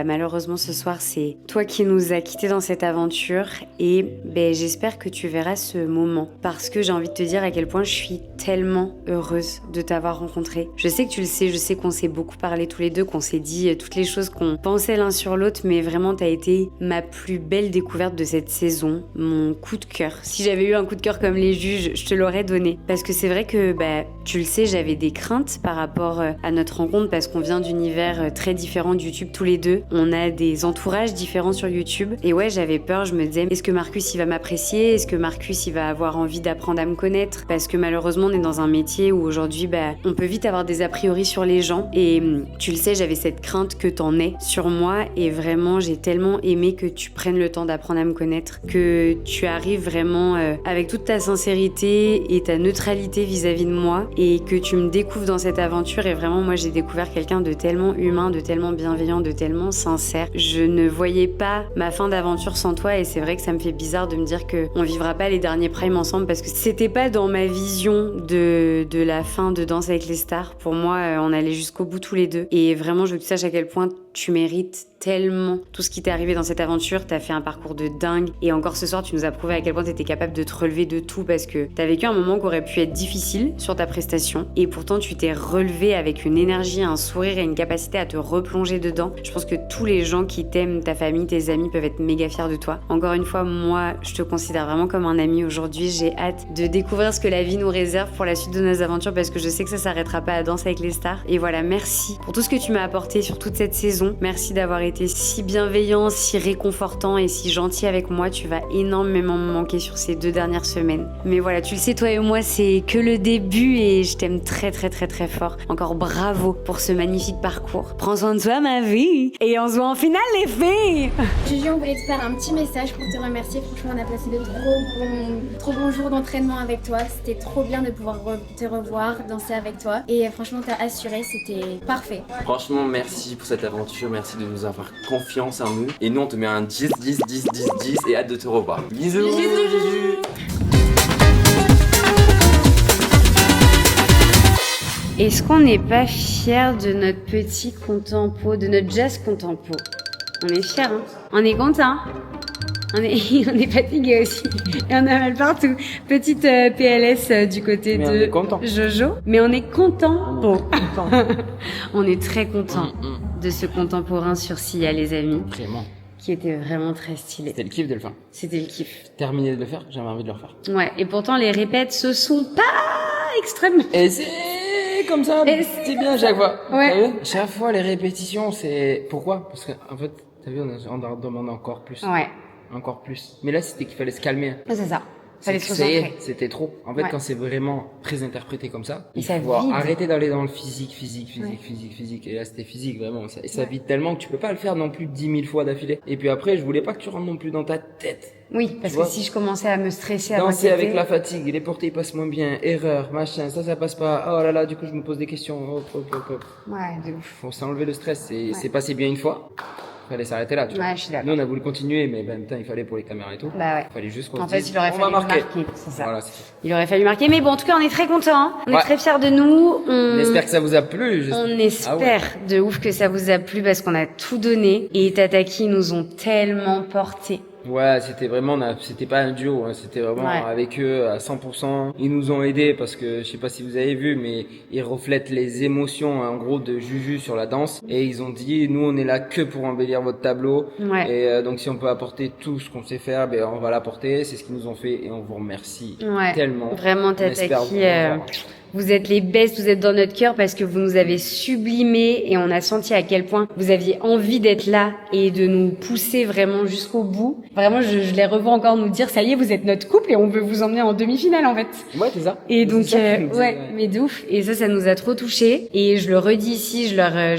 malheureusement ce soir c'est toi qui nous as quittés dans cette aventure et j'espère que tu verras ce moment parce que j'ai envie de te dire à quel point je suis tellement heureuse de t'avoir rencontré. Je sais que tu le sais, je sais qu'on s'est beaucoup parlé tous les deux, qu'on s'est dit toutes les choses qu'on pensait l'un sur l'autre, mais vraiment t'as été ma plus belle découverte de cette saison, mon coup de cœur. Si j'avais eu un coup de cœur comme les juges, je te l'aurais donné. Parce que c'est vrai que, tu le sais, j'avais des craintes par rapport à notre rencontre parce qu'on vient d'univers très différents de YouTube tous les deux. On a des entourages différents sur YouTube. Et ouais, j'avais peur, je me disais, est-ce que Marcus il va m'apprécier? Est-ce que Marcus il va avoir envie d'apprendre à me connaître? Parce que malheureusement, on est dans un métier où aujourd'hui, on peut vite avoir des a priori sur les gens. Et tu le sais, j'avais cette crainte que t'en aies sur moi. Et vraiment, j'ai tellement aimé que tu prennes le temps d'apprendre à me connaître, que tu arrives vraiment avec toute ta sincérité et ta neutralité vis-à-vis de moi et que tu me découvres dans cette aventure. Et vraiment, moi j'ai découvert quelqu'un de tellement humain, de tellement bienveillant, de tellement sincère. Je ne voyais pas ma fin d'aventure sans toi et c'est vrai que ça me fait bizarre de me dire qu'on vivra pas les derniers primes ensemble parce que c'était pas dans ma vision de la fin de Danse avec les stars. Pour moi, on allait jusqu'au bout tous les deux et vraiment je veux que tu saches à quel point tu mérites tellement tout ce qui t'est arrivé dans cette aventure. T'as fait un parcours de dingue et encore ce soir tu nous as prouvé à quel point t'étais capable de te relever de tout parce que t'as vécu un moment qui aurait pu être difficile sur ta prestation et pourtant tu t'es relevé avec une énergie, un sourire et une capacité à te replonger dedans. Je pense que tous les gens qui t'aiment, ta famille, tes amis peuvent être méga fiers de toi. Encore une fois, moi je te considère vraiment comme un ami aujourd'hui. J'ai hâte de découvrir ce que la vie nous réserve pour la suite de nos aventures parce que je sais que ça s'arrêtera pas à Danse avec les stars. Et voilà, merci pour tout ce que tu m'as apporté sur toute cette saison. Merci d'avoir été si bienveillant, si réconfortant et si gentil avec moi. Tu vas énormément me manquer sur ces 2 dernières semaines. Mais voilà, tu le sais, toi et moi, c'est que le début et je t'aime très très très très fort. Encore bravo pour ce magnifique parcours. Prends soin de toi, ma vie. Et on se voit en finale, les filles. Juju, on voulait te faire un petit message pour te remercier. Franchement, on a passé de trop bons jours d'entraînement avec toi. C'était trop bien de pouvoir te revoir, danser avec toi. Et franchement, t'as assuré, c'était parfait. Franchement, merci pour cette aventure. Merci de nous avoir confiance en nous. Et nous, on te met un 10, 10, 10, 10, 10 et hâte de te revoir. Bisous, Juju. Est-ce qu'on n'est pas fiers de notre petit contempo, de notre jazz contempo? On est fiers, hein? On est content. On est fatigué aussi. Et on a mal partout. Petite PLS du côté Mais on de est content. Jojo. Mais on est content. On est très content de ce contemporain sur Sia, les amis. Vraiment. Qui était vraiment très stylé. C'était le kiff de le faire. C'était le kiff. Terminé de le faire, j'avais envie de le refaire. Ouais, et pourtant les répètes se sont pas extrêmement... Et c'est comme ça, c'est bien à chaque fois. Ouais. T'as vu, chaque fois les répétitions, c'est... Pourquoi? Parce qu'en fait, t'as vu, on en demande encore plus. Ouais. Encore plus. Mais là, c'était qu'il fallait se calmer. Ouais, c'est ça. Fallait se Ça y est, concentrer. c'était trop. En fait, Ouais. quand c'est vraiment très interprété comme ça, Et il ça faut vide. arrêter d'aller dans le physique. Ouais. Et là, c'était physique, vraiment. Et ça vide tellement que tu peux pas le faire non plus 10 000 fois d'affilée. Et puis après, je voulais pas que tu rentres non plus dans ta tête. Oui, parce Tu que vois, si je commençais à me stresser, à danser m'inquiéter... avec la fatigue, les portées ils passent moins bien, erreur, machin, ça passe pas, oh là là, du coup je me pose des questions, hop. Ouais, de ouf. Faut s'enlever le stress, Ouais. c'est passé bien une fois, fallait s'arrêter là, tu vois. Ouais, je suis d'accord. Nous on a voulu continuer, mais en même temps il fallait pour les caméras et tout. Bah ouais. Fallait juste qu'on En se fait, dise, il aurait on fallu va marquer. c'est ça. Voilà, c'est ça. Il aurait fallu marquer, mais bon, en tout cas, on est très contents. Hein. On est Ouais. très fiers de nous. On espère que ça vous a plu. On Ah espère ouais. de ouf que ça vous a plu parce qu'on a tout donné. Et Tataki nous ont tellement portés. Ouais, c'était vraiment, c'était pas un duo, hein, c'était vraiment Ouais. avec eux à 100%. Ils nous ont aidés parce que je sais pas si vous avez vu, mais ils reflètent les émotions en gros de Juju sur la danse. Et ils ont dit, nous on est là que pour embellir votre tableau. Ouais. Et donc si on peut apporter tout ce qu'on sait faire, ben on va l'apporter. C'est ce qu'ils nous ont fait et on vous remercie Ouais. tellement. Vraiment, On espère Tataki, vous revoir. Vous êtes les best, vous êtes dans notre cœur parce que vous nous avez sublimés et on a senti à quel point vous aviez envie d'être là et de nous pousser vraiment jusqu'au bout. Vraiment, je les revois encore nous dire, ça y est, vous êtes notre couple et on veut vous emmener en demi-finale en fait. Ouais, c'est ça. Et donc, ouais, mais de ouf. Et ça nous a trop touchés. Et je le redis ici, je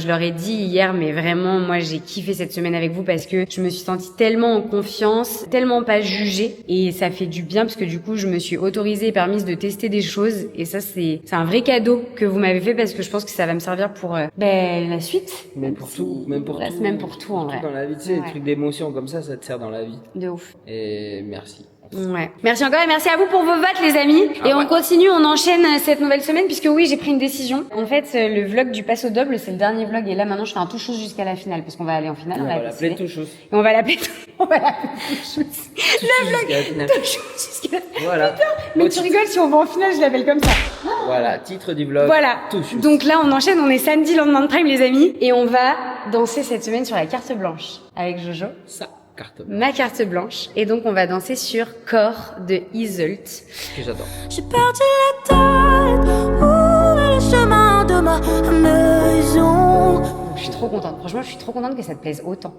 leur ai dit hier, mais vraiment, moi, j'ai kiffé cette semaine avec vous parce que je me suis sentie tellement en confiance, tellement pas jugée. Et ça fait du bien parce que du coup, je me suis autorisée et permise de tester des choses. Et ça, c'est un vrai cadeau que vous m'avez fait parce que je pense que ça va me servir pour la suite. Même pour tout, Même pour tout, en vrai. Dans la vie, tu sais, des trucs d'émotion comme ça te sert dans la vie. De ouf. Et merci. Ouais. Merci encore et merci à vous pour vos votes les amis. Et on continue, on enchaîne cette nouvelle semaine puisque oui, j'ai pris une décision. En fait, le vlog du passe au double, c'est le dernier vlog et là maintenant je fais un tout chose jusqu'à la finale parce qu'on va aller en finale. On va l'appeler tout chose. Et on va l'appeler tout chose. Le vlog tout chose jusqu'à la finale. Voilà. Putain, mais tu rigoles, si on va en finale, je l'appelle comme ça. Voilà, titre du vlog. Voilà. Tout chose. Donc là, on enchaîne, on est samedi, lendemain de Prime les amis et on va danser cette semaine sur la carte blanche avec Jojo. Ça. Ma carte blanche. Et donc, on va danser sur Corps de Iseult. Que j'adore. J'ai perdu la tête. Où est le chemin de ma maison? Je suis trop contente. Franchement, je suis trop contente que ça te plaise autant.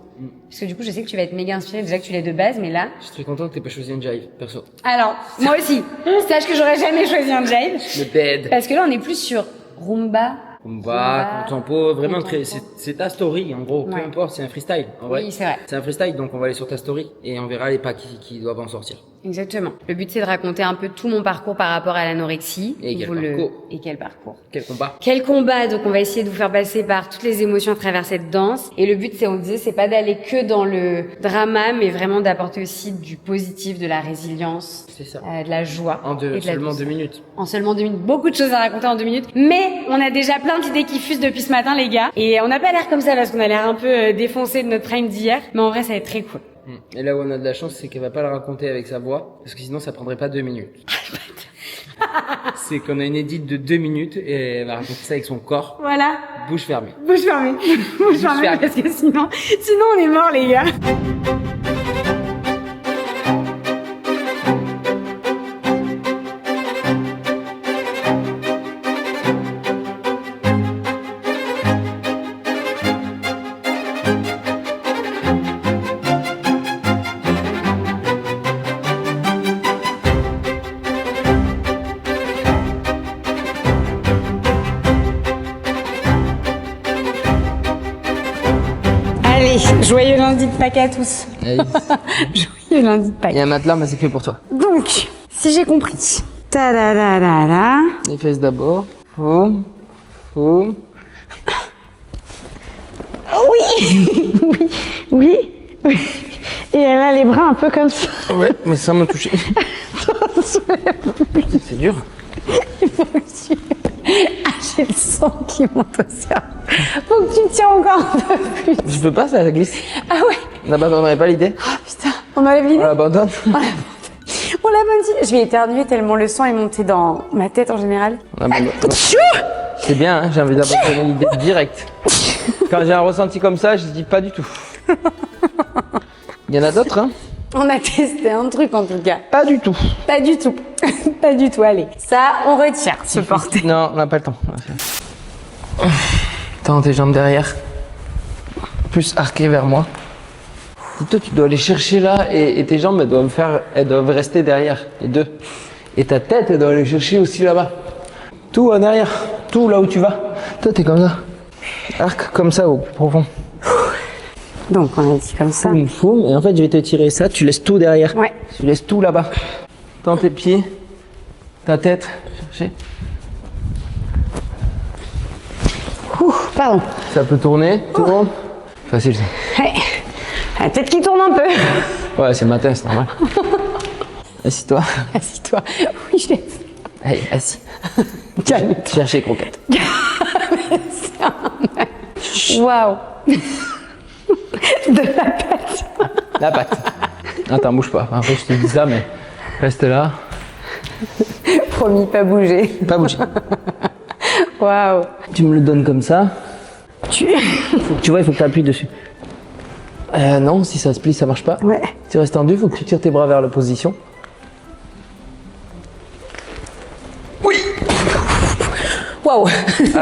Parce que du coup, je sais que tu vas être méga inspirée. Déjà que tu l'es de base, mais là... Je suis très contente que t'aies pas choisi un jive, perso. Alors, moi aussi. Sache que j'aurais jamais choisi un jive. Le bed. Parce que là, on est plus sur rumba. Contempo, vraiment très, c'est ta story en gros, peu importe, c'est un freestyle en vrai. Oui, c'est vrai. C'est un freestyle donc on va aller sur ta story et on verra les pas qui doivent en sortir. Exactement. Le but c'est de raconter un peu tout mon parcours par rapport à l'anorexie. Et quel parcours. Et quel parcours. Quel combat. Quel combat. Donc on va essayer de vous faire passer par toutes les émotions à travers cette danse. Et le but c'est, on disait, c'est pas d'aller que dans le drama, mais vraiment d'apporter aussi du positif, de la résilience, c'est ça. De la joie. En seulement 2 minutes. En seulement 2 minutes. Beaucoup de choses à raconter en 2 minutes. Mais on a déjà plein d'idées qui fusent depuis ce matin les gars. Et on n'a pas l'air comme ça parce qu'on a l'air un peu défoncé de notre prime d'hier. Mais en vrai ça va être très cool. Et là où on a de la chance, c'est qu'elle va pas le raconter avec sa voix, parce que sinon ça prendrait pas 2 minutes. C'est qu'on a une édite de 2 minutes et elle va raconter ça avec son corps. Voilà. Bouche fermée. Bouche fermée. Bouche fermée parce que sinon on est mort les gars. Allez, joyeux lundi de Pâques à tous. Joyeux lundi de Pâques. Il y a un matelas, mais c'est que pour toi. Donc, si j'ai compris. Ta-da-da-da-da. Les fesses d'abord. Oui. oui. Et elle a les bras un peu comme ça. Ouais, mais ça m'a touché. C'est dur. Il faut que tu... Ah, j'ai le sang qui monte au cerveau. Faut que tu tiens encore un peu plus. Je peux pas, ça glisse. Ah ouais. On n'abandonnerait pas l'idée. Ah putain, on enlève l'idée. On l'abandonne. On l'abandonne. Je vais éternuer tellement le sang est monté dans ma tête en général. C'est bien, hein, j'ai envie d'abandonner l'idée direct. Quand j'ai un ressenti comme ça, je dis pas du tout. Il y en a d'autres, hein? On a testé un truc en tout cas. Pas du tout. Pas du tout. Pas du tout, allez. Ça, on retire, se porter. Non, on n'a pas le temps. Tends tes jambes derrière. Plus arquées vers moi. Dis-toi, tu dois aller chercher là et tes jambes, elles doivent rester derrière, les deux. Et ta tête, elle doit aller chercher aussi là-bas. Tout en arrière, tout là où tu vas. Toi, t'es comme ça. Arc comme ça au profond. Donc, on a dit comme ça. Foum, et en fait, je vais te tirer ça, tu laisses tout derrière. Ouais. Tu laisses tout là-bas. Tends tes pieds, ta tête, chercher. Pardon. Ça peut tourner, tourne. Facile ça. Ouais. La tête qui tourne un peu. Ouais, c'est matin, c'est normal. Assis-toi. Assis-toi. Oui, je l'ai fait. Allez, assis. Cherchez croquette. Waouh. De la pâte. La pâte. Attends, bouge pas. Après, je te dis ça, mais reste là. Promis, pas bouger. Pas bouger. Waouh. Tu me le donnes comme ça. Tu vois, il faut que tu appuies dessus. Non, si ça se plie, ça marche pas. Ouais. Tu restes tendu, il faut que tu tires tes bras vers l'opposition. Oui.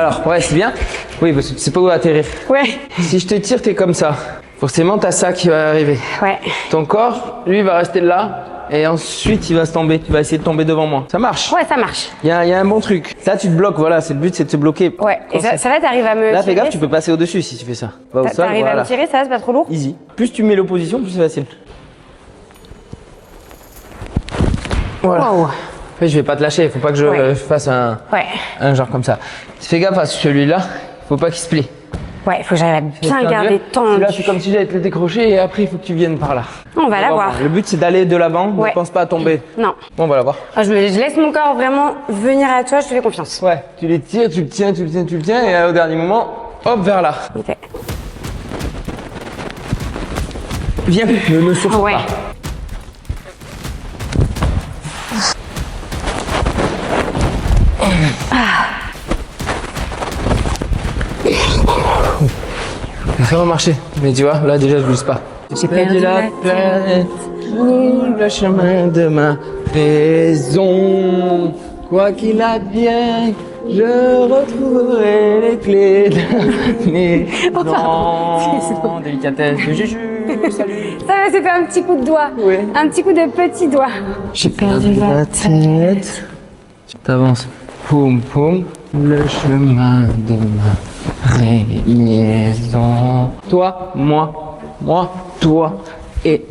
Alors, ouais, c'est bien. Oui, parce que tu sais pas où atterrir. Ouais. Si je te tire, t'es comme ça. Forcément, t'as ça qui va arriver. Ouais. Ton corps, lui, va rester là. Et ensuite, il va se tomber. Tu vas essayer de tomber devant moi. Ça marche. Ouais, ça marche. Il y a un bon truc. Là, tu te bloques. Voilà, c'est le but, c'est de te bloquer. Ouais. Et ça là, t'arrives à me Là, tirer. fais gaffe, tu peux passer au-dessus si tu fais ça. Va au sol, T'arrives à me tirer, ça va, c'est pas trop lourd? Easy. Plus tu mets l'opposition, plus c'est facile. Voilà. Wow. Après, je vais pas te lâcher. Faut pas que je fasse un genre comme ça. Fais gaffe à celui-là. Faut pas qu'il se plie. Ouais, faut que j'arrive à bien garder tendu. Là, c'est comme si j'allais te le décrocher et après, il faut que tu viennes par là. On va l'avoir. Le but, c'est d'aller de l'avant. Ouais. Ne pense pas à tomber. Non. Bon, on va l'avoir. Je laisse mon corps vraiment venir à toi, je te fais confiance. Ouais, tu les tires, tu le tiens, et là, au dernier moment, hop, vers là. Ok. Viens, ne me souffle pas. Ça va marcher, mais tu vois, là déjà je glisse pas. J'ai perdu la planète, le chemin de ma raison. Quoi qu'il advienne, je retrouverai les clés de mes maisons. Délicatesse de Juju, salut. Ça va, c'était un petit coup de doigt. Oui. Un petit coup de petit doigt. J'ai perdu la tête. Tu t'avances. Poum poum, le chemin de ma réunion. Toi, moi, toi et.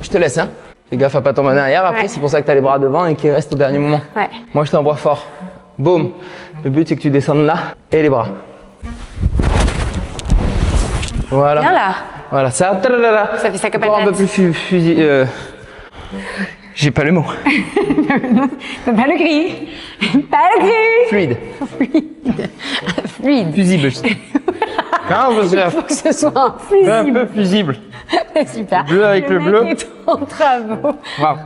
Je te laisse, hein. Fais gaffe à pas tomber en arrière. Après, c'est pour ça que t'as les bras devant et qu'ils restent au dernier moment. Ouais. Moi, je t'envoie fort. Boum. Le but, c'est que tu descendes là et les bras. Voilà. Viens là. Voilà, ça. Ça fait ça comme encore un peu plus fusil. J'ai pas le mot. Pas le cri. Pas le cri. Fluide. Fluide. Fusible. Quand on veut se faire. Il faut que ce soit un fusible. Un peu fusible. Super. Bleu avec le bleu. Mec est en travaux. Wow.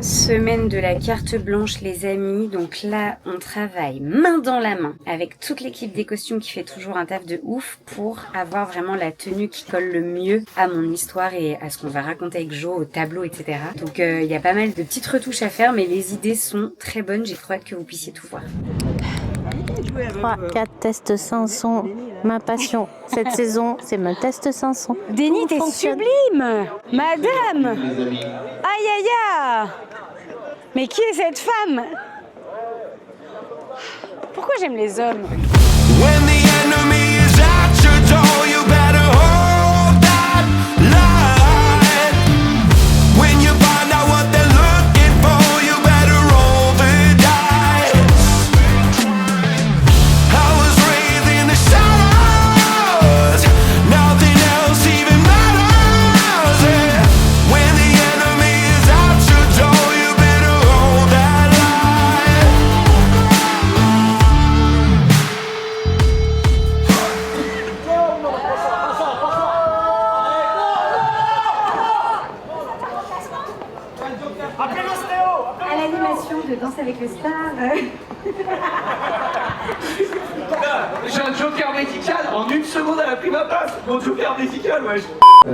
Semaine de la carte blanche, les amis. Donc là, on travaille main dans la main avec toute l'équipe des costumes qui fait toujours un taf de ouf pour avoir vraiment la tenue qui colle le mieux à mon histoire et à ce qu'on va raconter avec Jo, au tableau, etc. Donc il y a pas mal de petites retouches à faire, mais les idées sont très bonnes. J'ai trop hâte que vous puissiez tout voir. 3, 4 tests 500, ma passion. Cette saison, c'est mon test 500. Denis, t'es sublime. Madame. Aïe aïe aïe. Mais qui est cette femme? Pourquoi j'aime les hommes? When the enemy is at your door, you better hold that line. When you find out what they're looking for, you better roll the dice. I was raised in the shadows, nothing else even matters. Yeah. When the enemy is at your door, you better hold that line. À l'animation de Danse avec le star. J'ai un joker médical, en une seconde elle a pris ma place. Mon joker médical, wesh.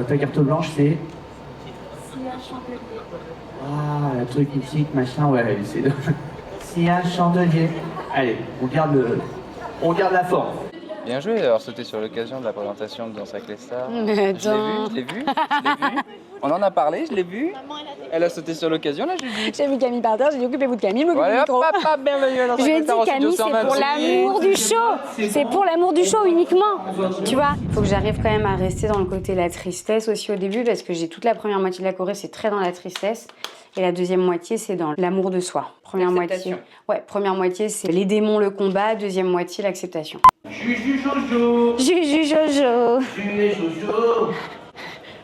Ta carte blanche c'est... Ah, la truc mythique, machin, ouais, c'est de... C'est un chandelier. Allez, on garde la forme. Bien joué d'avoir sauté sur l'occasion de la présentation de Danse avec les stars. Mais attends. Je l'ai vu. On en a parlé, je l'ai vu. Elle a sauté sur l'occasion, là, Julie. J'ai vu Camille par terre, j'ai dit occupez-vous de Camille, je m'occupe du Allez, micro. hop, hop, bienvenue à Danse Je lui ai avec les dit stars au Camille, studio c'est pour 126. l'amour du show. C'est pour l'amour du show uniquement. Tu vois, faut que j'arrive quand même à rester dans le côté de la tristesse aussi au début parce que j'ai toute la première moitié de la choré, c'est très dans la tristesse. Et la deuxième moitié, c'est dans l'amour de soi. Première moitié, c'est les démons, le combat. Deuxième moitié, l'acceptation. Juju Jojo. Juju Jojo. Tu es Jojo.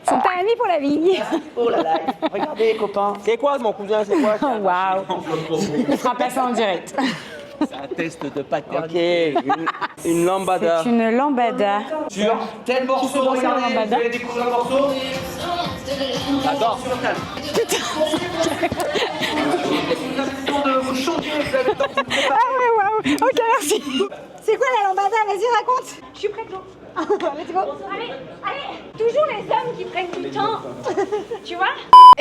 Sont pas amis pour la vie. Oh là là, regardez les copains. C'est quoi mon cousin, c'est quoi? Waouh. Il fera passer en direct. C'est un test de paternité. Ok, une lambada. C'est une lambada. Sur tel morceau, regardez, vous allez découvrir un morceau. Attends. Ah ouais, waouh. Ok, merci. C'est quoi la lambada? Vas-y, raconte. Je suis prête, Jo. Let's go. Allez, toujours les hommes qui prennent du temps. Tu vois?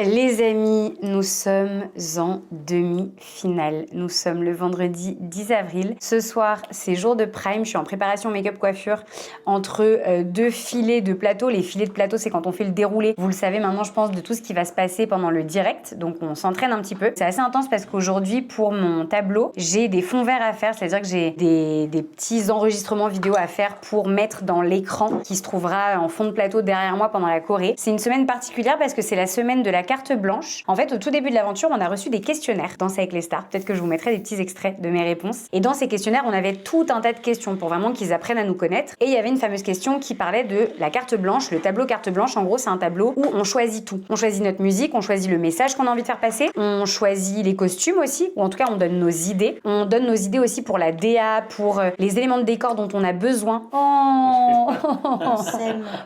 Les amis, nous sommes en demi-finale. Nous sommes le vendredi 10 avril. Ce soir, c'est jour de prime. Je suis en préparation make-up coiffure entre deux filets de plateau. Les filets de plateau, c'est quand on fait le déroulé. Vous le savez maintenant, je pense, de tout ce qui va se passer pendant le direct. Donc, on s'entraîne un petit peu. C'est assez intense parce qu'aujourd'hui, pour mon tableau, j'ai des fonds verts à faire. C'est-à-dire que j'ai des petits enregistrements vidéo à faire pour mettre dans l'écran qui se trouvera en fond de plateau derrière moi pendant la choré. C'est une semaine particulière parce que c'est la semaine de la carte blanche. En fait, au tout début de l'aventure, on a reçu des questionnaires Danse avec les stars. Peut-être que je vous mettrai des petits extraits de mes réponses. Et dans ces questionnaires, on avait tout un tas de questions pour vraiment qu'ils apprennent à nous connaître. Et il y avait une fameuse question qui parlait de la carte blanche, le tableau carte blanche. En gros, c'est un tableau où on choisit tout. On choisit notre musique, on choisit le message qu'on a envie de faire passer, on choisit les costumes aussi, ou en tout cas, on donne nos idées. On donne nos idées aussi pour la DA, pour les éléments de décor dont on a besoin. Oh,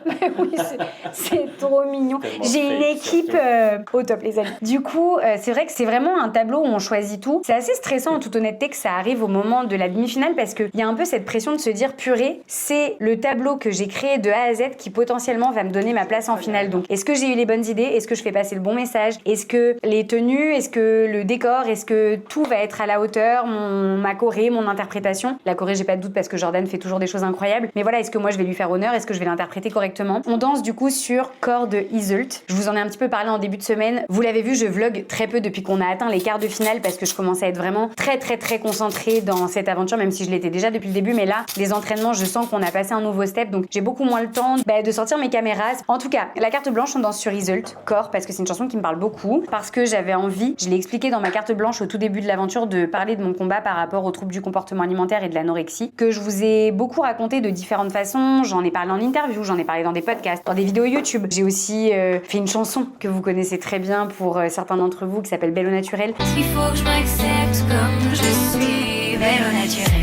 mais oui, c'est trop mignon. J'ai une équipe au top, les amis. Du coup, c'est vrai que c'est vraiment un tableau où on choisit tout. C'est assez stressant, en toute honnêteté, que ça arrive au moment de la demi-finale parce qu'il y a un peu cette pression de se dire purée, c'est le tableau que j'ai créé de A à Z qui potentiellement va me donner ma place en finale. Donc, est-ce que j'ai eu les bonnes idées? Est-ce que je fais passer le bon message? Est-ce que les tenues? Est-ce que le décor? Est-ce que tout va être à la hauteur? Ma choré, mon interprétation? La choré, j'ai pas de doute parce que Jordan fait toujours des choses incroyables. Mais voilà, est-ce que moi je vais lui faire honneur? Est-ce que je vais l'interpréter correctement? On danse du coup sur Corps de Iseult. Je vous en ai un petit peu parlé en début de semaine. Vous l'avez vu, je vlog très peu depuis qu'on a atteint les quarts de finale parce que je commence à être vraiment très concentrée dans cette aventure, même si je l'étais déjà depuis le début. Mais là, les entraînements, je sens qu'on a passé un nouveau step, donc j'ai beaucoup moins le temps de sortir mes caméras. En tout cas, la carte blanche, on danse sur Iseult, Corps, parce que c'est une chanson qui me parle beaucoup, parce que j'avais envie, je l'ai expliqué dans ma carte blanche au tout début de l'aventure, de parler de mon combat par rapport aux troubles du comportement alimentaire et de l'anorexie, que je vous ai beaucoup raconté de différentes façons. J'en ai parlé en interview, j'en ai parlé dans des podcasts, dans des vidéos YouTube. J'ai aussi fait une chanson que vous connaissez très bien pour certains d'entre vous qui s'appelle Belle au naturel. Il faut que je m'accepte comme je suis, belle au naturel.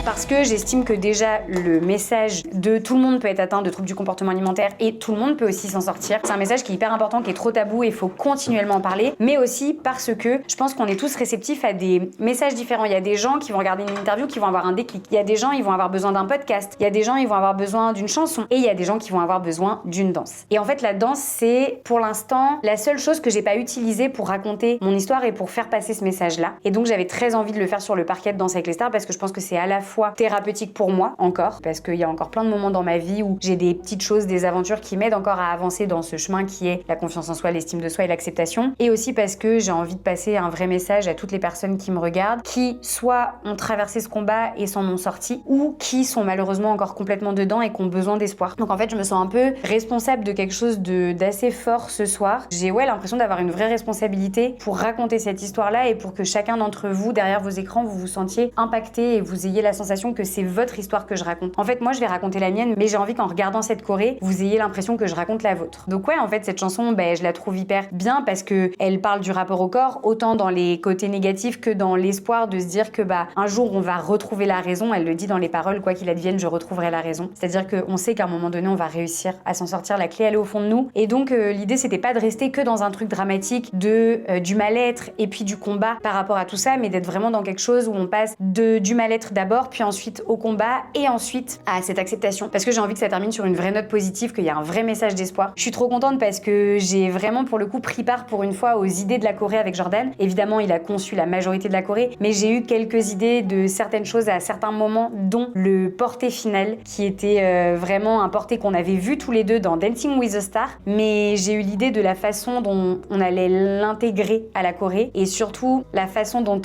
Parce que j'estime que déjà le message de tout le monde peut être atteint de troubles du comportement alimentaire et tout le monde peut aussi s'en sortir. C'est un message qui est hyper important, qui est trop tabou et il faut continuellement en parler. Mais aussi parce que je pense qu'on est tous réceptifs à des messages différents. Il y a des gens qui vont regarder une interview qui vont avoir un déclic. Il y a des gens, ils vont avoir besoin d'un podcast. Il y a des gens, ils vont avoir besoin d'une chanson. Et il y a des gens qui vont avoir besoin d'une danse. Et en fait, la danse, c'est pour l'instant la seule chose que j'ai pas utilisée pour raconter mon histoire et pour faire passer ce message-là. Et donc j'avais très envie de le faire sur le parquet de Danse avec les stars parce que je pense que c'est à la fois thérapeutique pour moi encore, parce qu'il y a encore plein de moments dans ma vie où j'ai des petites choses, des aventures qui m'aident encore à avancer dans ce chemin qui est la confiance en soi, l'estime de soi et l'acceptation. Et aussi parce que j'ai envie de passer un vrai message à toutes les personnes qui me regardent, qui soit ont traversé ce combat et s'en ont sorti, ou qui sont malheureusement encore complètement dedans et qui ont besoin d'espoir. Donc en fait, je me sens un peu responsable de quelque chose d'assez fort ce soir. J'ai l'impression d'avoir une vraie responsabilité pour raconter cette histoire-là et pour que chacun d'entre vous, derrière vos écrans, vous vous sentiez impacté et vous ayez la sensation que c'est votre histoire que je raconte. En fait, moi, je vais raconter la mienne, mais j'ai envie qu'en regardant cette choré, vous ayez l'impression que je raconte la vôtre. Donc ouais, en fait, cette chanson, je la trouve hyper bien parce que elle parle du rapport au corps, autant dans les côtés négatifs que dans l'espoir de se dire que un jour, on va retrouver la raison. Elle le dit dans les paroles, quoi qu'il advienne, je retrouverai la raison. C'est-à-dire qu'on sait qu'à un moment donné, on va réussir à s'en sortir. La clé, elle est au fond de nous. Et donc, l'idée, c'était pas de rester que dans un truc dramatique du mal-être et puis du combat par rapport à tout ça, mais d'être vraiment dans quelque chose où on passe du mal-être d'abord, puis ensuite au combat et ensuite à cette acceptation. Parce que j'ai envie que ça termine sur une vraie note positive, qu'il y a un vrai message d'espoir. Je suis trop contente parce que j'ai vraiment pour le coup pris part pour une fois aux idées de la choré avec Jordan. Évidemment, il a conçu la majorité de la choré, mais j'ai eu quelques idées de certaines choses à certains moments, dont le porté final qui était vraiment un porté qu'on avait vu tous les deux dans Dancing with the Stars. Mais j'ai eu l'idée de la façon dont on allait l'intégrer à la choré et surtout la façon dont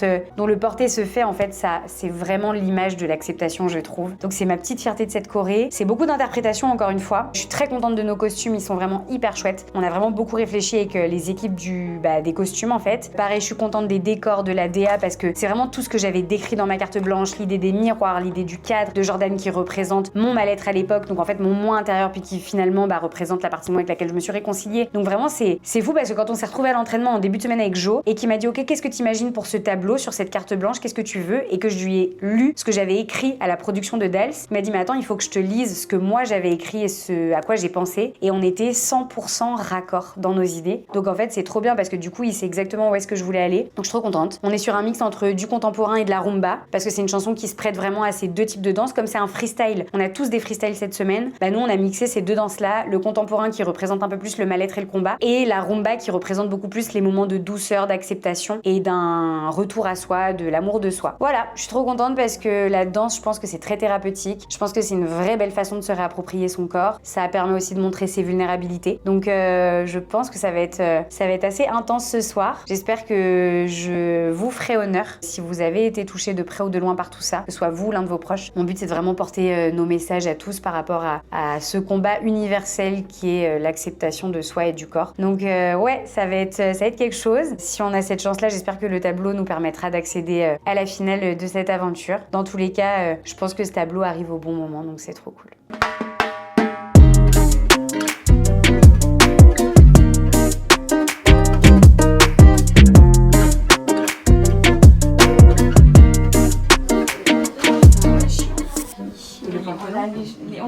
le porté se fait. En fait, ça, c'est vraiment l'image de l'acceptation, je trouve. Donc c'est ma petite fierté de cette choré. C'est beaucoup d'interprétation, encore une fois. Je suis très contente de nos costumes, ils sont vraiment hyper chouettes. On a vraiment beaucoup réfléchi avec les équipes des costumes, en fait. Pareil, je suis contente des décors, de la DA, parce que c'est vraiment tout ce que j'avais décrit dans ma carte blanche, l'idée des miroirs, l'idée du cadre de Jordan qui représente mon mal-être à l'époque, donc en fait mon moi intérieur, puis qui finalement représente la partie de moi avec laquelle je me suis réconciliée. Donc vraiment c'est fou parce que quand on s'est retrouvés à l'entraînement en début de semaine avec Jo et qui m'a dit ok, qu'est-ce que t'imagines pour ce tableau sur cette carte blanche, qu'est-ce que tu veux, et que je lui ai lu ce que j'avais j'avais écrit à la production de Dals. Il m'a dit mais attends, il faut que je te lise ce que moi j'avais écrit et ce à quoi j'ai pensé. Et on était 100% raccord dans nos idées. Donc en fait c'est trop bien parce que du coup il sait exactement où est-ce que je voulais aller. Donc je suis trop contente. On est sur un mix entre du contemporain et de la rumba parce que c'est une chanson qui se prête vraiment à ces deux types de danse. Comme c'est un freestyle, on a tous des freestyles cette semaine. Bah nous on a mixé ces deux danses là, le contemporain qui représente un peu plus le mal-être et le combat et la rumba qui représente beaucoup plus les moments de douceur, d'acceptation et d'un retour à soi, de l'amour de soi. Voilà, je suis trop contente parce que la danse, je pense que c'est très thérapeutique. Je pense que c'est une vraie belle façon de se réapproprier son corps. Ça permet aussi de montrer ses vulnérabilités. Donc je pense que ça va être assez intense ce soir. J'espère que je vous ferai honneur si vous avez été touché de près ou de loin par tout ça, que ce soit vous, l'un de vos proches. Mon but c'est de vraiment porter nos messages à tous par rapport à ce combat universel qui est l'acceptation de soi et du corps. Donc ouais, ça va être quelque chose. Si on a cette chance-là, j'espère que le tableau nous permettra d'accéder à la finale de cette aventure. Dans tous les cas, je pense que ce tableau arrive au bon moment, donc c'est trop cool.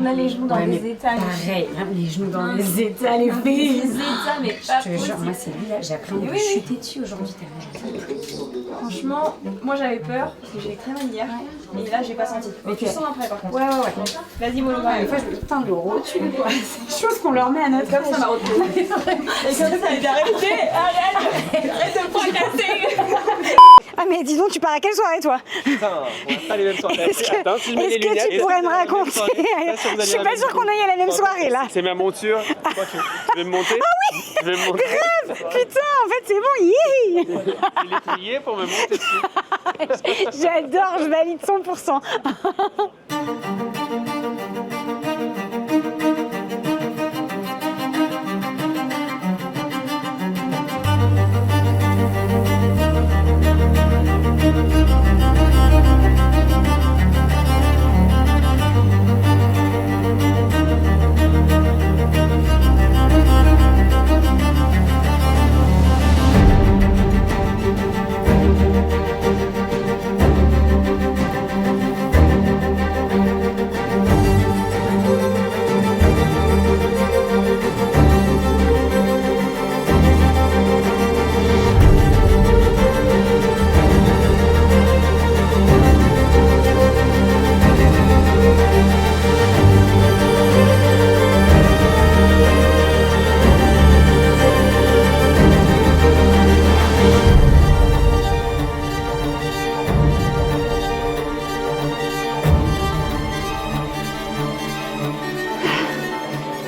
On a les genoux dans les états. Pareil, les genoux dans les états, les filles. Les états, mais pas je te jure, moi c'est lui là, j'ai appris à me chuter dessus aujourd'hui tellement j'en sais plus. Franchement, moi j'avais peur parce que j'ai très mal hier. Et là j'ai pas senti. Mais tu sens après par contre. Ouais. Vas-y, Molly. Des fois je me putain de rotule quoi. C'est chose qu'on leur met à notre comme ça m'a retrouvé. Et comme ça elle est arrêtée. Arrête de me fracasser. Ah mais dis donc, tu pars à quelle soirée toi? Putain, on a pas les mêmes soirées. Attends, si je mets les lunettes, est-ce que tu pourrais me raconter? Je suis pas sûre qu'on aille à la même soirée là. C'est ma monture. Quoi, tu veux me monter? Ah oui, je vais me monter. Grave. Putain, en fait c'est bon, hi. Il est trié pour me monter dessus. J'adore, je valide 100%.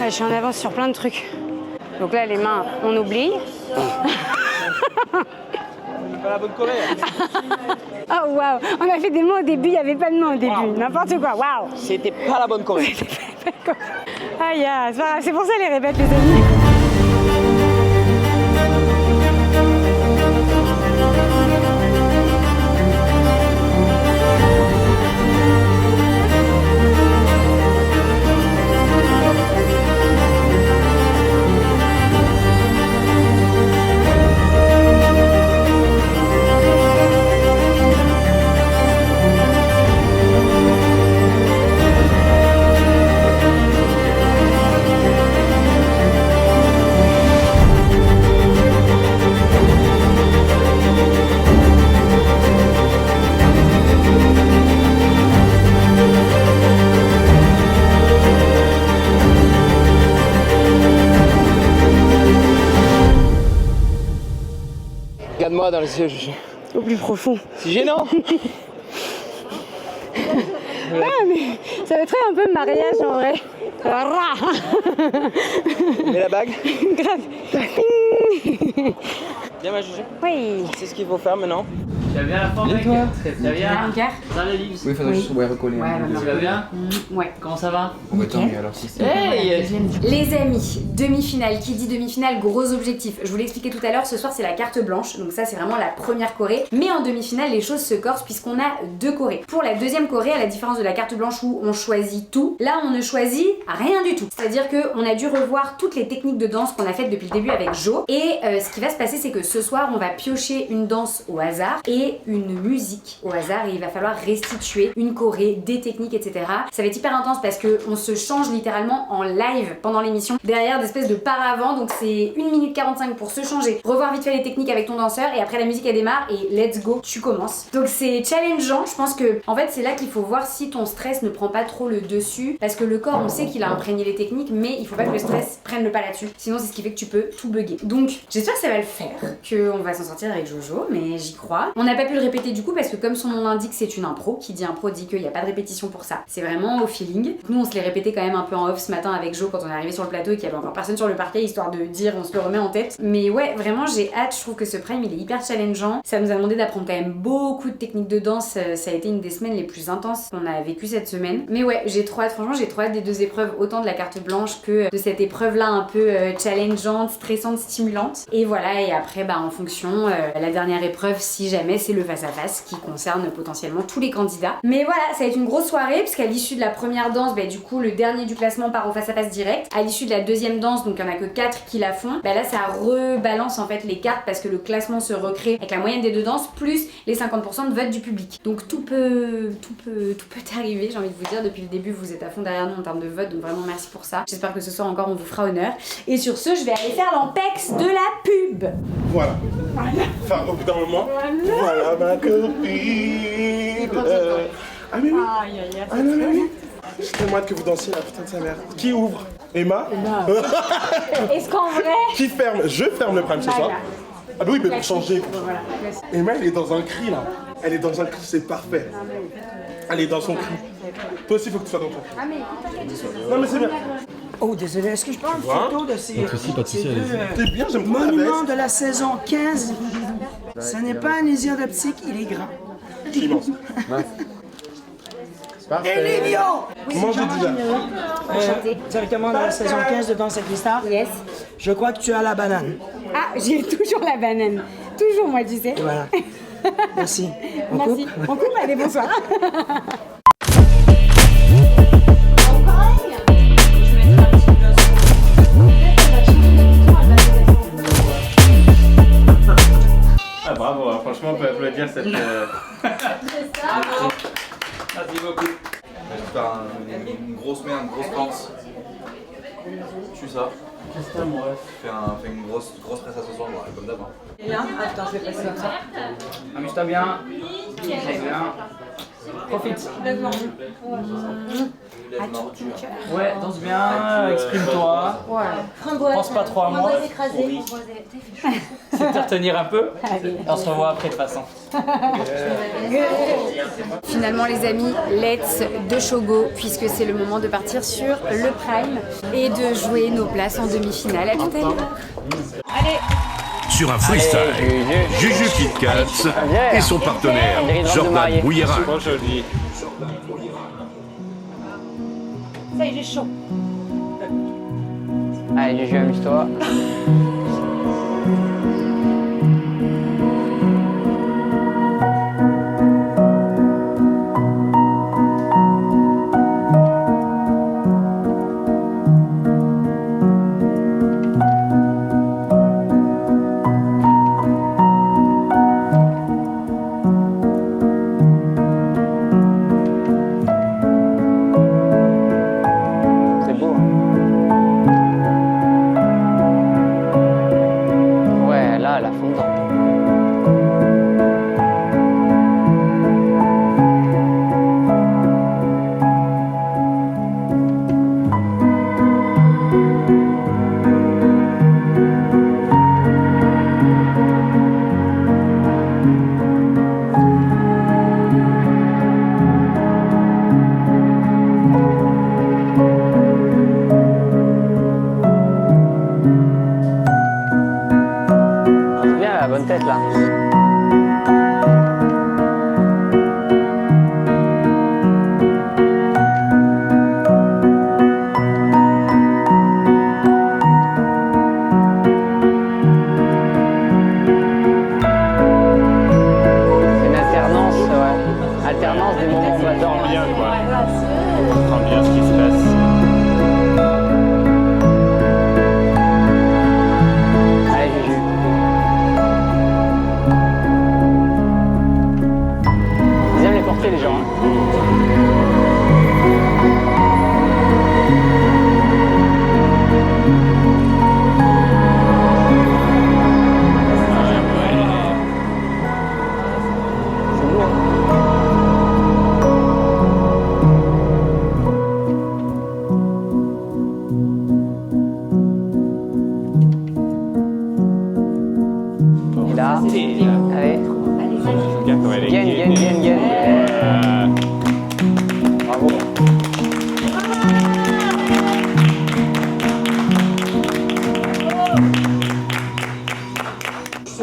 Je suis en avance sur plein de trucs. Donc là, les mains, on oublie. Pas la bonne Corée. Oh waouh, on a fait des mots au début, il n'y avait pas de mots au début. N'importe quoi, waouh. C'était pas la bonne Corée. Aïe, c'est pour ça les répètes, les amis. Regarde-moi dans les yeux, Juju. Au plus profond. C'est gênant. Ah, mais ça va être un peu mariage en vrai. Et la bague? Grave. Bien ma Juju? Oui. C'est ce qu'il faut faire maintenant. Tu vas bien la forme? Et toi? Ça va bien? Dans les livres. Oui, faudrait juste recoller. Tu vas bien? Ouais. Comment ça va? On va tant mieux alors si c'est. Hey! Les amis, demi-finale. Qui dit demi-finale, gros objectif. Je vous l'ai expliqué tout à l'heure, ce soir c'est la carte blanche. Donc ça c'est vraiment la première choré. Mais en demi-finale, les choses se corsent puisqu'on a deux chorés. Pour la deuxième choré, à la différence de la carte blanche où on choisit tout, là on ne choisit rien du tout. C'est-à-dire qu'on a dû revoir toutes les techniques de danse qu'on a faites depuis le début avec Jo. Et ce qui va se passer, c'est que ce soir on va piocher une danse au hasard et et une musique au hasard et il va falloir restituer une choré, des techniques, etc. Ça va être hyper intense parce qu'on se change littéralement en live pendant l'émission derrière d'espèces de paravent, donc c'est 1 minute 45 pour se changer, revoir vite fait les techniques avec ton danseur et après la musique elle démarre et let's go, tu commences. Donc c'est challengeant, je pense que en fait c'est là qu'il faut voir si ton stress ne prend pas trop le dessus parce que le corps on sait qu'il a imprégné les techniques mais il faut pas que le stress prenne le pas là-dessus, sinon c'est ce qui fait que tu peux tout bugger. Donc j'espère que ça va le faire, qu'on va s'en sortir avec Jojo, mais j'y crois. On n'a pas pu le répéter du coup parce que comme son nom l'indique c'est une impro, qui dit impro dit qu'il n'y a pas de répétition pour ça, c'est vraiment au feeling. Nous on se l'est répété quand même un peu en off ce matin avec Jo quand on est arrivé sur le plateau et qu'il y avait encore personne sur le parquet histoire de dire on se le remet en tête. Mais ouais vraiment j'ai hâte, je trouve que ce prime il est hyper challengeant, ça nous a demandé d'apprendre quand même beaucoup de techniques de danse, ça a été une des semaines les plus intenses qu'on a vécu cette semaine. Mais ouais j'ai trop hâte, franchement j'ai trop hâte des deux épreuves, autant de la carte blanche que de cette épreuve là un peu challengeante, stressante, stimulante. Et voilà, et après bah en fonction, la dernière épreuve si jamais c'est le face à face qui concerne potentiellement tous les candidats. Mais voilà, ça va être une grosse soirée puisqu'à l'issue de la première danse, bah du coup le dernier du classement part au face à face direct. À l'issue de la deuxième danse, donc il y en a que 4 qui la font, bah là ça rebalance en fait les cartes parce que le classement se recrée avec la moyenne des deux danses plus les 50% de vote du public. Donc tout peut arriver, j'ai envie de vous dire, depuis le début vous êtes à fond derrière nous en termes de vote, donc vraiment merci pour ça. J'espère que ce soir encore on vous fera honneur. Et sur ce, je vais aller faire l'ampex de la pub. Voilà. Enfin, au bout d'un moment, voilà ma copine. Ah mais oui. Ah non mais oui. J'ai tellement hâte que vous dansiez la putain de sa mère. Qui ouvre? Emma. Est-ce qu'en vrai... Qui ferme? Je ferme le prime ce soir. Ah bah oui, mais pour changer. Voilà. Emma, elle est dans un cri là. Elle est dans un cri, c'est parfait. Elle est dans son cri. Toi aussi, il faut que tu sois dans ton cri. Non mais c'est bien. Oh, désolé, est-ce que je prends une photo de ces, T'es bien, j'aime trop la monuments veste. de la saison 15? Ce n'est pas un lésir d'optique, il est grand. Immense. Et les lions! Comment j'ai dit là? Directement dans la saison 15 de Danse avec les stars. Yes. Je crois que tu as la banane. Ah, j'ai toujours la banane. Toujours moi, tu sais. Et voilà. Merci. On Merci. coupe? On coupe, allez, bonsoir. Ah bravo, hein. Franchement on peut applaudir cette... Merci beaucoup. Je vais faire une grosse main, une grosse pince. Tu ça. Qu'est-ce que t'as mon ref? Fais une grosse presse à ce soir, comme d'hab. Et là, attends, je vais passer comme ça. Amuse-toi bien. Très bien. Profite. Ouais, danse bien, exprime-toi. Pense pas trop à moi. C'est de te retenir un peu. Et on se revoit après de toute façon. Finalement les amis, let's de Shogo puisque c'est le moment de partir sur le prime et de jouer nos places en demi-finale. À tout à l'heure. Allez. Sur un freestyle, Juju Kit Kat et son partenaire Jordan Brouillerac. Trop joli. Ça y est, j'ai chaud. Allez, Juju, amuse-toi. C'est beau. Ouais, là, la fondante. C'est bien la bonne tête là. C'est une alternance, ouais. Alternance des moments où on adore. Bien quoi. On comprend bien ce qui se passe. Allez, Juju. raté. Allez. Gagne. Bravo.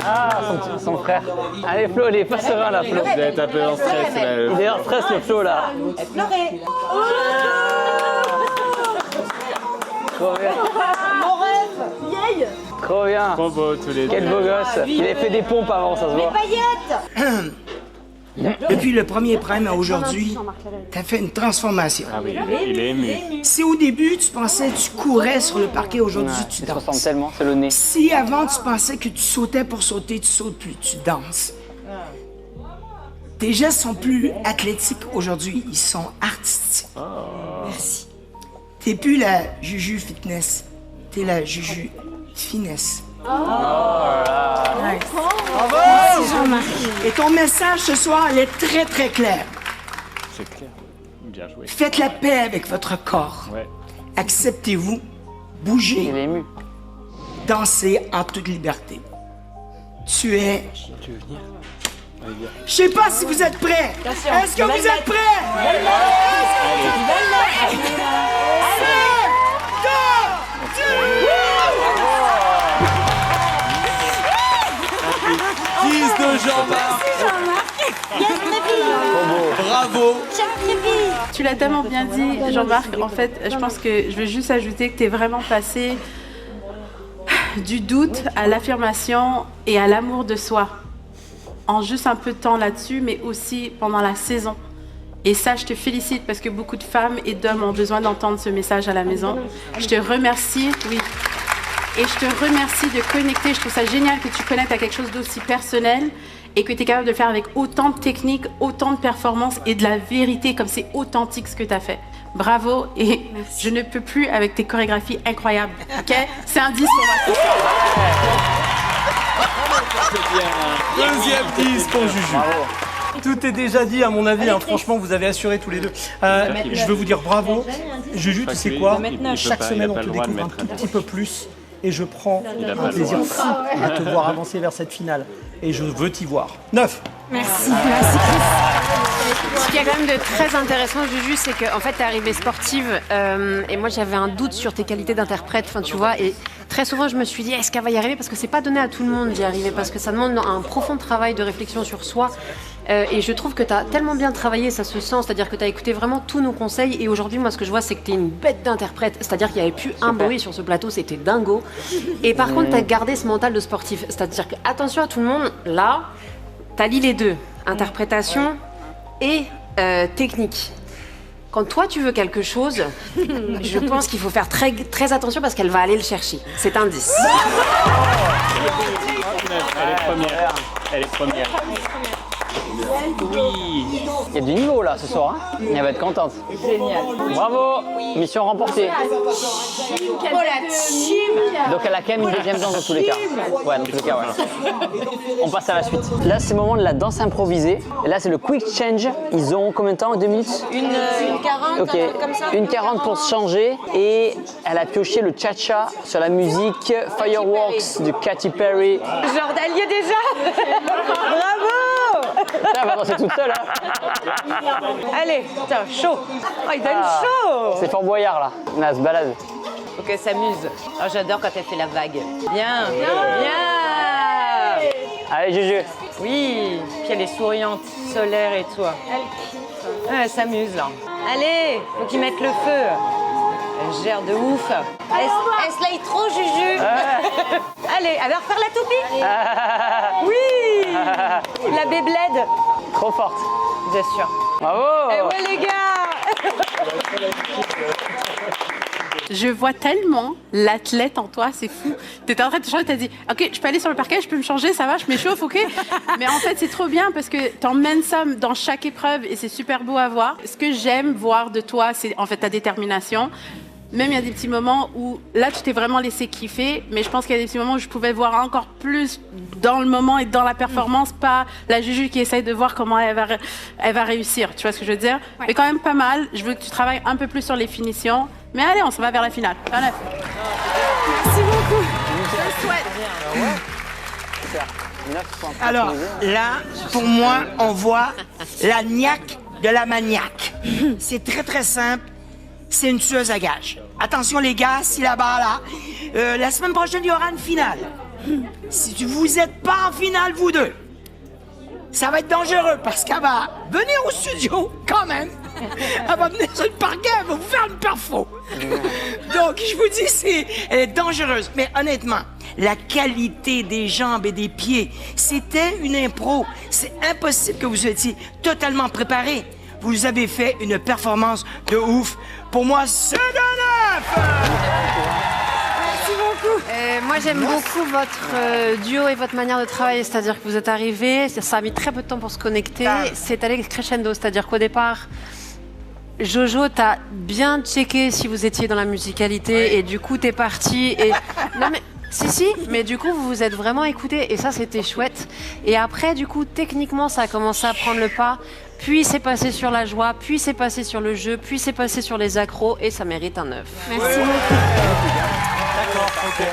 Ah, son frère. Allez Flo, il est pas serein là, Flo. Il doit être un peu en stress là. Il est en stress le Flo là. Pleurez. Trop bien. Mon rêve. Yay. Trop bien. Trop beau tous les deux. Quel beau gosse. Il a fait des pompes avant, ça se voit. Paillettes. Depuis le premier prime à aujourd'hui, t'as fait une transformation. Ah oui, il est ému. Si au début tu pensais que tu courais sur le parquet, aujourd'hui tu Il se ressemble danses. tellement, c'est le nez. Si avant tu pensais que tu sautais pour sauter, tu sautes plus, tu danses. Tes gestes sont plus athlétiques aujourd'hui, ils sont artistiques. Merci. T'es plus la Juju fitness, t'es la Juju finesse. Nice. Merci Jean-Marc. Et ton message ce soir, il est très très clair. C'est clair. Bien joué. Faites la paix avec votre corps. Ouais. Acceptez-vous, bougez. Il est ému. Dansez en toute liberté. Tu es... Tu veux venir? Je sais pas si vous êtes prêts. Est-ce que vous êtes prêts? De Jean-Marc. Bravo. Tu l'as tellement bien dit, Jean-Marc. En fait, je pense que je veux juste ajouter que tu es vraiment passé du doute à l'affirmation et à l'amour de soi. En juste un peu de temps là-dessus, mais aussi pendant la saison. Et ça, je te félicite parce que beaucoup de femmes et d'hommes ont besoin d'entendre ce message à la maison. Je te remercie, oui. Et je te remercie de connecter. Je trouve ça génial que tu connectes à quelque chose d'aussi personnel et que tu es capable de le faire avec autant de technique, autant de performance et de la vérité, comme c'est authentique ce que tu as fait. Bravo et je ne peux plus avec tes chorégraphies incroyables. Ok? C'est un 10 pour moi. Deuxième 10 pour Juju. Tout est déjà dit à mon avis, hein. Franchement vous avez assuré tous les deux. Je veux vous dire bravo. Juju, tu sais quoi? Chaque semaine on te découvre un tout petit peu plus et je prends un plaisir fou à te voir avancer vers cette finale. Et je veux t'y voir. 9. Merci. Merci Chris. Ce qui est quand même de très intéressant, Juju, c'est qu'en fait, t'es arrivée sportive et moi, j'avais un doute sur tes qualités d'interprète, enfin, tu vois, et très souvent, je me suis dit, est-ce qu'elle va y arriver? Parce que c'est pas donné à tout le monde d'y arriver, parce que ça demande un profond travail de réflexion sur soi. Et je trouve que tu as tellement bien travaillé, ça se sent, c'est-à-dire que tu as écouté vraiment tous nos conseils. Et aujourd'hui, moi, ce que je vois, c'est que tu es une bête d'interprète. C'est-à-dire qu'il n'y avait plus un bruit sur ce plateau, c'était dingo. Et par contre, tu as gardé ce mental de sportif. C'est-à-dire que, attention à tout le monde, là, tu allies les deux, interprétation et technique. Quand toi, tu veux quelque chose, je pense qu'il faut faire très, très attention parce qu'elle va aller le chercher. C'est un 10. Elle est première. Elle est première. Oui. Il y a du niveau là ce soir, hein. Elle va être contente. Génial. Bravo. Mission remportée. Oh la team. Donc elle a quand même une deuxième danse dans tous les cas. Ouais, dans tous les cas, ouais. On passe à la suite. Là, c'est le moment de la danse improvisée. Et là, c'est le quick change. Ils ont combien de temps? 2 minutes? Une 40, ok. un truc comme ça. Une 40 pour se changer. Et elle a pioché le cha-cha sur la musique Fireworks de Katy Perry. Genre d'allié déjà. Bravo. Ça va danser toute seule, hein. Allez, putain, chaud. Oh, il donne chaud. C'est Fort Boyard là. Là, elle se balade. Faut qu'elle s'amuse. Oh, j'adore quand elle fait la vague. Bien, bien. Allez, Juju. Oui, puis elle est souriante, solaire et tout. Elle s'amuse là. Allez, faut qu'ils mettent le feu. Elle gère de ouf. Elle slide trop, Juju. Allez, elle va refaire la toupie. Oui. La Beyblade. Trop forte. Bien sûr. Bravo. Et ouais, les gars. Je vois tellement l'athlète en toi, c'est fou. T'étais en train de te changer, t'as dit « Ok, je peux aller sur le parquet, je peux me changer, ça va, je m'échauffe, ok ?» Mais en fait, c'est trop bien parce que t'emmènes ça dans chaque épreuve et c'est super beau à voir. Ce que j'aime voir de toi, c'est en fait ta détermination. Même il y a des petits moments où, là, tu t'es vraiment laissé kiffer, mais je pense qu'il y a des petits moments où je pouvais voir encore plus dans le moment et dans la performance, pas la Juju qui essaye de voir comment elle va réussir, tu vois ce que je veux dire? Mais quand même pas mal, je veux que tu travailles un peu plus sur les finitions, mais allez, on s'en va vers la finale. Merci beaucoup. Je le souhaite. Super. Alors là, pour moi, on voit la niaque de la maniaque. C'est très très simple. C'est une tueuse à gages. Attention les gars, si là-bas là, la semaine prochaine il y aura une finale. Si vous n'êtes pas en finale vous deux, ça va être dangereux parce qu'elle va venir au studio quand même. Elle va venir sur le parquet, elle va vous faire une perfo. Donc je vous dis, elle est dangereuse. Mais honnêtement, la qualité des jambes et des pieds, c'était une impro. C'est impossible que vous étiez totalement préparé. Vous avez fait une performance de ouf. Pour moi, c'est de 9! Merci beaucoup. Moi, j'aime beaucoup votre duo et votre manière de travailler. C'est-à-dire que vous êtes arrivés, ça a mis très peu de temps pour se connecter. C'est allé crescendo. C'est-à-dire qu'au départ, Jojo, t'as bien checké si vous étiez dans la musicalité et du coup, t'es parti et... Non mais... Si, mais du coup, vous vous êtes vraiment écoutés et ça, c'était chouette. Et après, du coup, techniquement, ça a commencé à prendre le pas. Puis c'est passé sur la joie, puis c'est passé sur le jeu, puis c'est passé sur les accros et ça mérite un 9. Merci beaucoup. D'accord, ok.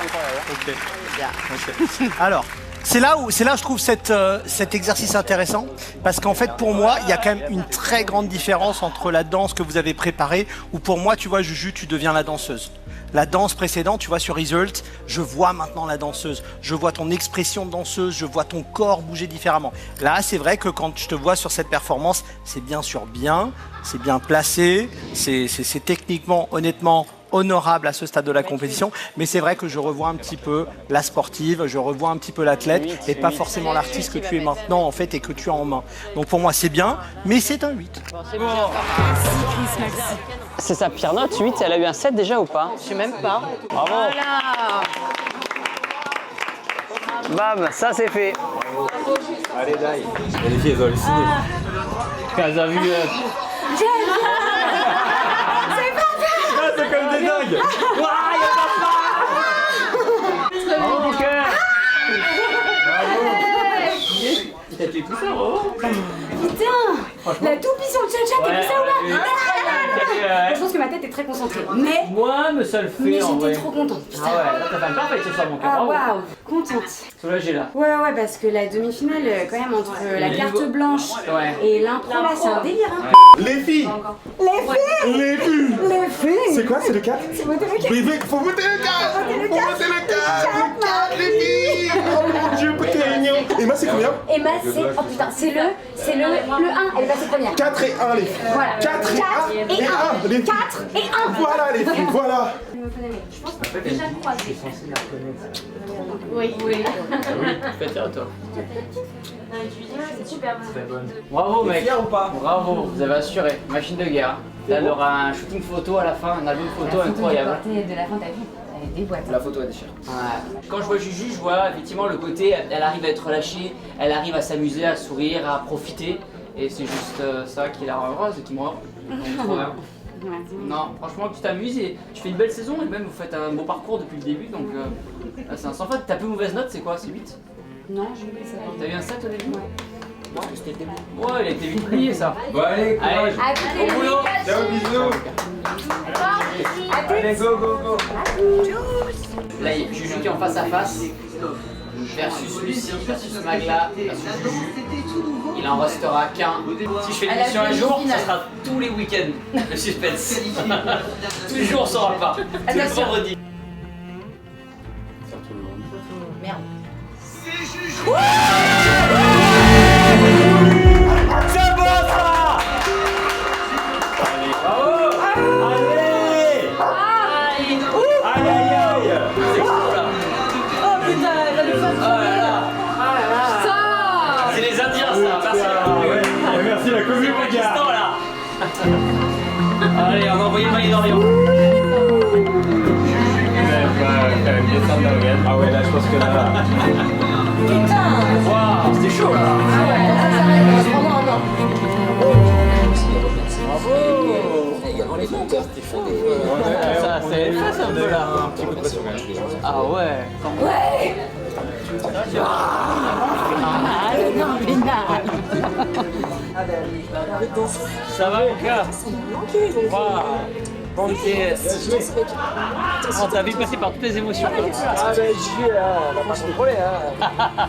Alors, c'est là où je trouve cet exercice intéressant parce qu'en fait, pour moi, il y a quand même une très grande différence entre la danse que vous avez préparée où pour moi, tu vois, Juju, tu deviens la danseuse. La danse précédente, tu vois, sur Result, je vois maintenant la danseuse. Je vois ton expression de danseuse, je vois ton corps bouger différemment. Là, c'est vrai que quand je te vois sur cette performance, c'est bien sûr bien, c'est bien placé, c'est techniquement, honnêtement, honorable à ce stade de la compétition, mais c'est vrai que je revois un petit peu la sportive, je revois un petit peu l'athlète et pas forcément l'artiste que tu es maintenant en fait et que tu as en main. Donc pour moi c'est bien, mais c'est un 8. C'est sa pire note, 8, elle a eu un 7 déjà ou pas? Je sais même pas. Bravo. Voilà. Bam, ça c'est fait. Allez, Dai. Les filles, elles ont halluciné. Elles ont vu... C'est comme des dingues. Bravo mon cœur. T'as fait plus ça, oh Putain, la toupie sur le tcha-tcha, t'as vu ça ou pas? Je pense que ma tête est très concentrée, mais... Moi, me seul fait Mais en vrai. j'étais trop contente, putain. Ah ouais, là t'as fait un parfait ce soir mon cœur, Ah bravo. waouh, contente. Soulagé là. Ouais, parce que la demi-finale, quand même, entre la Les carte niveaux. blanche et l'impro, là, c'est un délire, hein. Les filles. Les filles. C'est quoi, c'est le 4? C'est voter le 4. Mais faut voter le 4. Faut voter le 4. Le 4, les filles. Oh mon Dieu, putain. Et moi, c'est combien? Emma, c'est... Oh putain, c'est le 1, elle est passée première. 4 et 1, les filles. Voilà. 4 et 1, les 1, les filles. 4 et 1. Voilà, les filles, voilà. Je pense qu'on peut déjà croiser. Oui. Faites à toi. C'est super bon. Bravo T'es mec. fier ou pas? Bravo, vous avez assuré. Machine de guerre. Là, elle aura un shooting photo à la fin, un album photo incroyable. De la fin, t'as vu? Elle est déboîtée. La photo est déchirée. Ouais. Quand je vois Juju, je vois effectivement le côté, elle arrive à être relâchée, elle arrive à s'amuser, à sourire, à profiter. Et c'est juste ça qui la rend heureuse et qui me rend. Donc, trop bien. Non, franchement, tu t'amuses et tu fais une belle saison et même vous faites un beau parcours depuis le début. Donc c'est un sans faute. Ta plus mauvaise note, c'est quoi? C'est 8? Non, j'ai oublié ça. T'as eu un 7 au début? Ouais. Parce que c'était le début. Ouais, il a été vite plié ça. Bon, allez, courage. Au boulot. Ciao, bisous. Allez, go, go, go. Là, il y a Juju qui est en face à face versus Lucie versus Magla versus Juju. Il en restera qu'un. Si je fais l'émission un jour, ça sera tous les week-ends. Le suspense. Toujours on saura pas. Tout le vendredi. Merde. C'est bon ça. Bravo. Allez. Aïe aïe aïe. C'est cool là. Oh putain, elle a le fan. Oh là là. Ça. C'est les Indiens ça. Merci. Merci la commune, les gars. Pakistan là. Allez, on va envoyer le maillot d'Orient. Ah ouais, là, je pense que là... Putain. Waouh, c'était chaud là. Ah ouais, là, ça s'arrête pendant un an. Bravo. Également les monteurs, Stéphane. Ça, c'est un peu là. Un petit coup de pression quand même. Ah ouais. Ouais. Ça va mon cœur? Waouh. On t'a vu passer par toutes les émotions. Ah bah Juju, on va pas contrôler hein.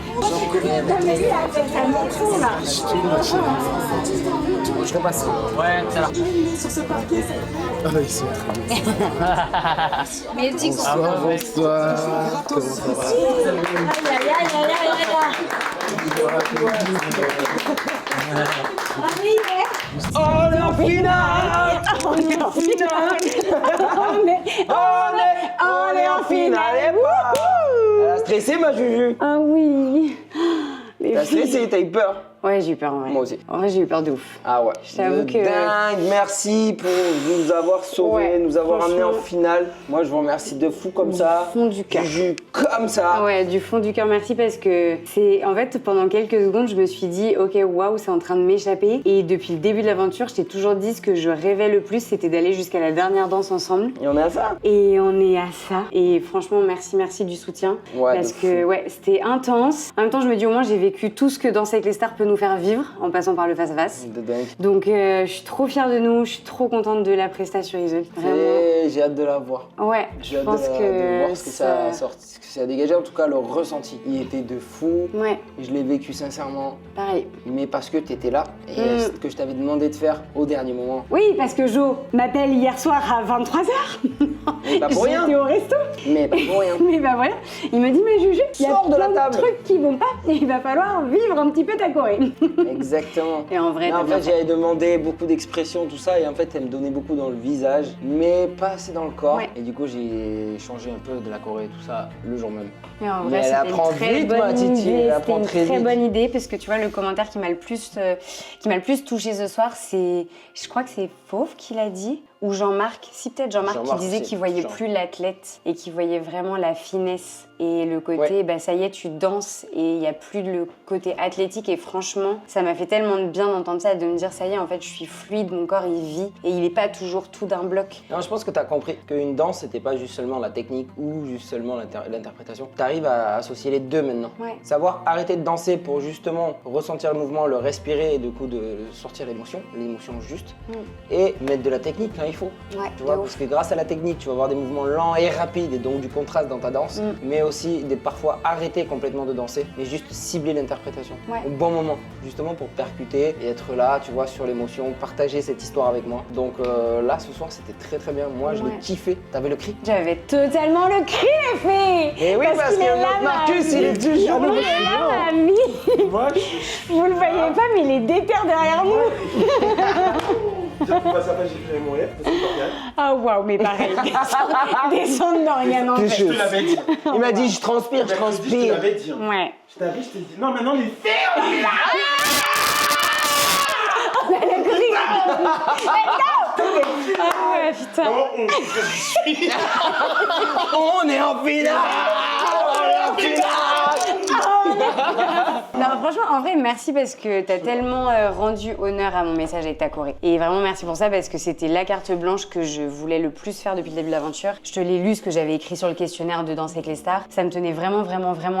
Je repasse. Ouais, ça va. Ah oui, c'est très bien. Mais dis Bonsoir. Comment ça va? On est en finale. On est en finale. On est en finale. Elle a stressé ma Juju. Ah oui. T'as stressé, t'as eu peur? Ouais, j'ai eu peur en vrai. Moi aussi. En vrai, j'ai eu peur de ouf. Ah ouais. Je t'avoue que... Dingue, merci pour nous avoir sauvés, Ouais, nous avoir amenés en franchement. finale. Moi, je vous remercie de fou comme ça. Du fond du cœur. Juju, comme ça. Ouais, du fond du cœur, merci parce que c'est... En fait, pendant quelques secondes, je me suis dit, ok, waouh, c'est en train de m'échapper. Et depuis le début de l'aventure, je t'ai toujours dit ce que je rêvais le plus, c'était d'aller jusqu'à la dernière danse ensemble. Et on est à ça. Et on est à ça. Et franchement, merci du soutien. Ouais, parce de que, fou. ouais, c'était intense. En même temps, je me dis, au moins, j'ai vécu tout ce que Danser avec les stars peut nous faire vivre en passant par le face-à-face. De dingue. Donc, je suis trop fière de nous, je suis trop contente de la prestation, Isol. Vraiment. Et j'ai hâte de la voir. Ouais, J'ai je hâte pense de que voir ce que ça a sorti, ce que ça a dégagé. En tout cas, le ressenti, il était de fou. Ouais. Je l'ai vécu sincèrement. Pareil. Mais parce que t'étais là et ce que je t'avais demandé de faire au dernier moment. Oui, parce que Jo m'appelle hier soir à 23h. Mais pas pour rien. J'étais au resto. Mais pas pour rien. Mais bah voilà, il me dit, mais Juju, il y a Sors de la plein table. de trucs qui vont pas et il va falloir vivre un petit peu ta Corée. Exactement. Et en vrai, Là, t'as en bien fait, fait. j'avais demandé beaucoup d'expressions, tout ça, et en fait, elle me donnait beaucoup dans le visage, mais pas assez dans le corps. Ouais. Et du coup, j'ai changé un peu de la Corée, tout ça, le jour même. Mais en Mais vrai, elle c'était apprend une très vite, ma bonne Titi, idée. elle C'était apprend une très très vite. bonne idée parce que tu vois, le commentaire qui m'a le plus touché ce soir, c'est, je crois que c'est Fauve qui l'a dit, ou Jean-Marc, si peut-être Jean-Marc qui Jean-Marc, disait si, qu'il voyait Jean. plus l'athlète et qu'il voyait vraiment la finesse et le côté, Ouais. bah ça y est, tu danses et il y a plus le côté athlétique et franchement, ça m'a fait tellement de bien d'entendre ça et de me dire ça y est, en fait, je suis fluide, mon corps il vit et il est pas toujours tout d'un bloc. Non, je pense que tu as compris qu'une danse, c'était pas juste seulement la technique ou juste seulement l'interprétation. Tu arrives à associer les deux maintenant. Ouais. Savoir arrêter de danser pour justement ressentir le mouvement, le respirer et du coup de sortir l'émotion juste, et mettre de la technique quand il faut. Ouais, Tu vois, parce que grâce à la technique, tu vas avoir des mouvements lents et rapides et donc du contraste dans ta danse, mais aussi parfois arrêter complètement de danser et juste cibler l'interprétation Ouais. au bon moment, justement pour percuter et être là, tu vois, sur l'émotion, partager cette histoire avec moi. Donc là, ce soir, c'était très bien. Moi, je l'ai Ouais. kiffé. T'avais le cri? J'avais totalement le cri, les filles. Et oui, parce qu'il que est là, notre Marcus, mamie. il est toujours Il est là, mamie. Moi, Vous le voyez pas, mais il est déter derrière nous. j'ai passé après, j'ai fait mourir, parce que c'est pas Ah waouh, mais pareil. Descendre dans rien en T'es fait. Je te l'avais dit. Il m'a dit, je transpire, je Je te transpire. l'avais dit. Hein. Ouais. Je t'avais, je t'ai dit. Non, maintenant, les filles, on est là. Ah ouais, putain. On est en finale. On est en finale. Non, franchement, en vrai, merci parce que t'as tellement rendu honneur à mon message avec ta Corée. Et vraiment, merci pour ça parce que c'était la carte blanche que je voulais le plus faire depuis le début de l'aventure. Je te l'ai lu, ce que j'avais écrit sur le questionnaire de Danser avec les stars. Ça me tenait vraiment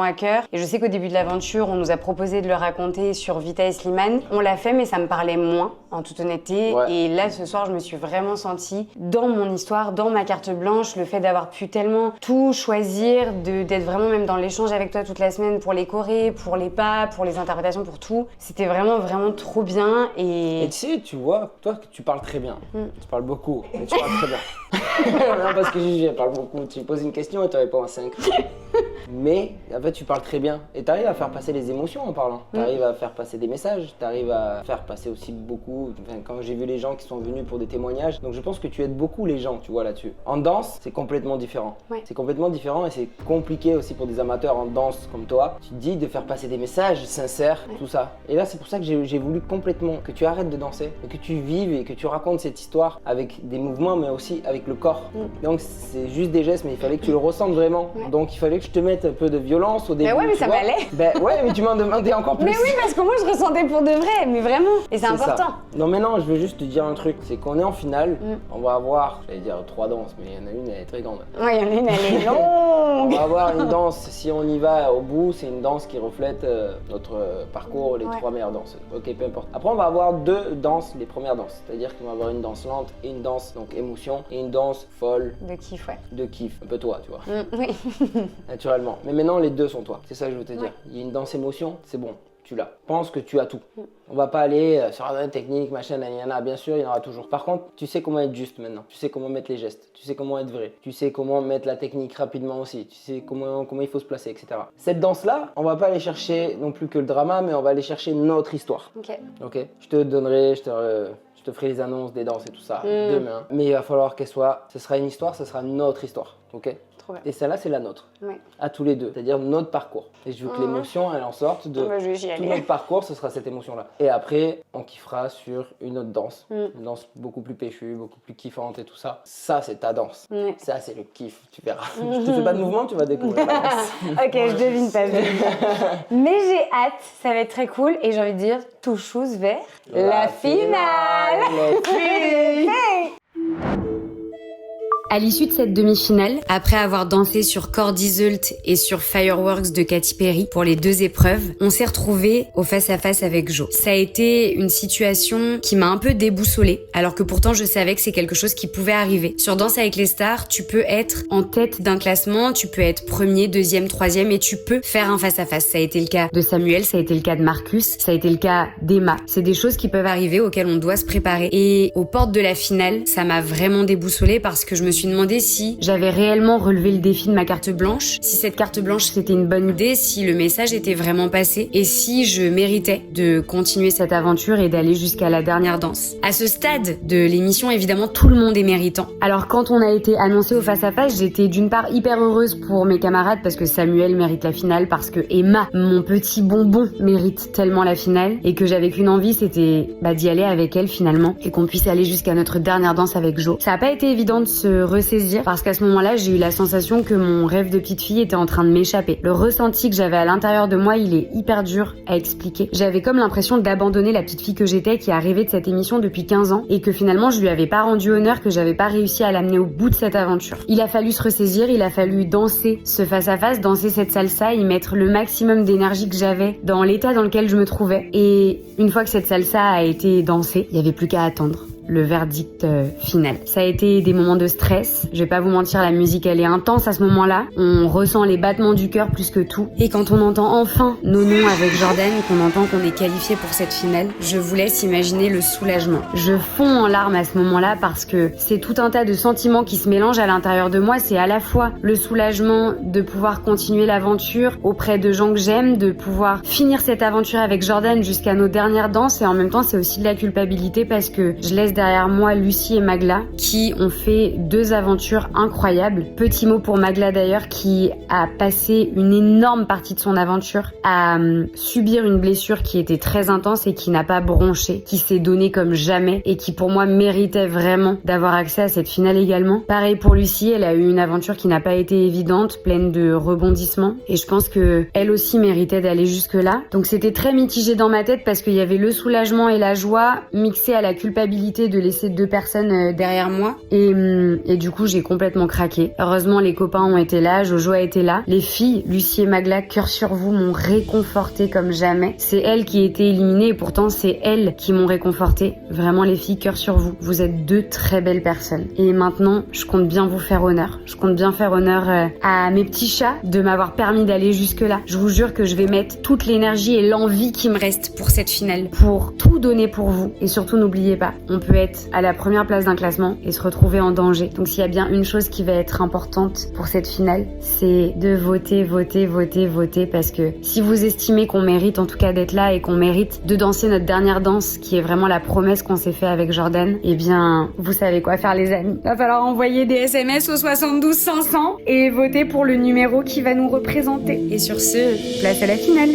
à cœur. Et je sais qu'au début de l'aventure, on nous a proposé de le raconter sur Vita et Slimane. On l'a fait, mais ça me parlait moins, en toute honnêteté. Ouais. Et là, ce soir, je me suis vraiment sentie dans mon histoire, dans ma carte blanche, le fait d'avoir pu tellement tout choisir, d'être vraiment même dans l'échange avec toi toute la semaine pour les chorés, pour les pas, pour les interprétations, pour tout. C'était vraiment trop bien Et tu sais, tu vois, toi, tu parles très bien. Tu parles beaucoup, mais tu parles très bien. Non, parce que Gigi, elle parle beaucoup. Tu poses une question et tu réponds à 5. Mais, en fait, tu parles très bien. Et tu arrives à faire passer les émotions en parlant. Tu arrives à faire passer des messages. Tu arrives à faire passer aussi beaucoup. Enfin, quand j'ai vu les gens qui sont venus pour des témoignages. Donc, je pense que tu aides beaucoup les gens, tu vois, là-dessus. En danse, c'est complètement différent. Ouais. C'est complètement différent et c'est compliqué aussi pour des amateurs en danse comme toi. Tu te dis de faire passer des messages sincères, tout ça. Et là, c'est pour ça que j'ai voulu complètement que tu arrêtes de danser et que tu vives et que tu racontes cette histoire avec des mouvements, mais aussi avec le corps. Donc, c'est juste des gestes, mais il fallait que tu le ressentes vraiment. Donc, il fallait que je te mette un peu de violence au début. ouais, mais tu ça vois. m'allait. Ben ouais, mais tu m'en demandais encore plus. Mais oui, parce que moi, je ressentais pour de vrai, mais vraiment. Et c'est ça. important. Non mais non, je veux juste te dire un truc, c'est qu'on est en finale, on va avoir, j'allais dire 3 danses, mais il y en a une, elle est très grande. Ouais, il y en a une, elle est longue. On va avoir une danse, si on y va au bout, c'est une danse qui reflète notre parcours, les 3 meilleures danses. Ok, peu importe. Après, on va avoir 2 danses, les premières danses. C'est-à-dire qu'on va avoir une danse lente et une danse, donc émotion, et une danse folle. De kiff, ouais. De kiff, un peu toi, tu vois. Oui. Naturellement. Mais maintenant, les 2 sont toi. C'est ça que je veux te dire. Il y a une danse émotion, c'est bon. Tu l'as. Pense que tu as tout. On va pas aller sur la technique, machin, il y en a, bien sûr, il y en aura toujours. Par contre, tu sais comment être juste maintenant. Tu sais comment mettre les gestes. Tu sais comment être vrai. Tu sais comment mettre la technique rapidement aussi. Tu sais comment il faut se placer, etc. Cette danse-là, on va pas aller chercher non plus que le drama, mais on va aller chercher notre histoire. Ok. Je te donnerai, je te ferai les annonces des danses et tout ça demain. Mais il va falloir qu'elle soit, ce sera une histoire, ce sera notre histoire. Ok. Et celle-là, c'est la nôtre, à tous les deux, c'est-à-dire notre parcours. Et je veux que l'émotion, elle en sorte de tout notre parcours, ce sera cette émotion-là. Et après, on kiffera sur une autre danse, une danse beaucoup plus péchue, beaucoup plus kiffante et tout ça. Ça, c'est ta danse. Ça, c'est le kiff, tu verras. Je te fais pas de mouvement, tu vas découvrir la danse. Ok, je devine pas. Mais j'ai hâte, ça va être très cool. Et j'ai envie de dire, tout chose vers la finale. À l'issue de cette demi-finale, après avoir dansé sur Cordizult et sur Fireworks de Katy Perry pour les 2 épreuves, on s'est retrouvés au face-à-face avec Jo. Ça a été une situation qui m'a un peu déboussolée, alors que pourtant je savais que c'est quelque chose qui pouvait arriver. Sur Danse avec les stars, tu peux être en tête d'un classement, tu peux être premier, deuxième, troisième et tu peux faire un face-à-face. Ça a été le cas de Samuel, ça a été le cas de Marcus, ça a été le cas d'Emma. C'est des choses qui peuvent arriver auxquelles on doit se préparer. Et aux portes de la finale, ça m'a vraiment déboussolée parce que je me suis demandé si j'avais réellement relevé le défi de ma carte blanche, si cette carte blanche c'était une bonne idée, si le message était vraiment passé et si je méritais de continuer cette aventure et d'aller jusqu'à la dernière danse. À ce stade de l'émission, évidemment, tout le monde est méritant. Alors quand on a été annoncé au face-à-face, j'étais d'une part hyper heureuse pour mes camarades parce que Samuel mérite la finale, parce que Emma, mon petit bonbon, mérite tellement la finale et que j'avais qu'une envie, c'était d'y aller avec elle finalement et qu'on puisse aller jusqu'à notre dernière danse avec Jo. Ça a pas été évident de se ressaisir parce qu'à ce moment-là, j'ai eu la sensation que mon rêve de petite fille était en train de m'échapper. Le ressenti que j'avais à l'intérieur de moi, il est hyper dur à expliquer. J'avais comme l'impression d'abandonner la petite fille que j'étais, qui est arrivée de cette émission depuis 15 ans et que finalement je lui avais pas rendu honneur, que j'avais pas réussi à l'amener au bout de cette aventure. Il a fallu se ressaisir, il a fallu danser ce face-à-face, danser cette salsa, y mettre le maximum d'énergie que j'avais dans l'état dans lequel je me trouvais. Et une fois que cette salsa a été dansée, il y avait plus qu'à attendre le verdict final. Ça a été des moments de stress. Je vais pas vous mentir, la musique elle est intense à ce moment-là. On ressent les battements du cœur plus que tout. Et quand on entend enfin nos noms avec Jordan, qu'on entend qu'on est qualifié pour cette finale, je vous laisse imaginer le soulagement. Je fonds en larmes à ce moment-là parce que c'est tout un tas de sentiments qui se mélangent à l'intérieur de moi. C'est à la fois le soulagement de pouvoir continuer l'aventure auprès de gens que j'aime, de pouvoir finir cette aventure avec Jordan jusqu'à nos dernières danses, et en même temps c'est aussi de la culpabilité parce que je laisse derrière moi Lucie et Magla qui ont fait 2 aventures incroyables. Petit mot pour Magla d'ailleurs, qui a passé une énorme partie de son aventure à subir une blessure qui était très intense et qui n'a pas bronché, qui s'est donnée comme jamais et qui pour moi méritait vraiment d'avoir accès à cette finale également. Pareil pour Lucie, elle a eu une aventure qui n'a pas été évidente, pleine de rebondissements, et je pense que elle aussi méritait d'aller jusque là. Donc c'était très mitigé dans ma tête parce qu'il y avait le soulagement et la joie mixés à la culpabilité de laisser 2 personnes derrière moi, et du coup j'ai complètement craqué. Heureusement les copains ont été là, Jojo a été là, les filles Lucie et Magla, cœur sur vous, m'ont réconforté comme jamais. C'est elles qui étaient éliminées et pourtant c'est elles qui m'ont réconforté. Vraiment les filles, cœur sur vous, vous êtes 2 très belles personnes. Et maintenant je compte bien vous faire honneur. Je compte bien faire honneur à mes petits chats de m'avoir permis d'aller jusque là. Je vous jure que je vais mettre toute l'énergie et l'envie qui me reste pour cette finale, pour tout donner pour vous. Et surtout n'oubliez pas, on peut être à la première place d'un classement et se retrouver en danger. Donc s'il y a bien une chose qui va être importante pour cette finale, c'est de voter, voter, voter, voter, parce que si vous estimez qu'on mérite en tout cas d'être là et qu'on mérite de danser notre dernière danse, qui est vraiment la promesse qu'on s'est fait avec Jordan, eh bien vous savez quoi faire les amis. Va falloir envoyer des SMS au 72 500 et voter pour le numéro qui va nous représenter. Et sur ce, place à la finale.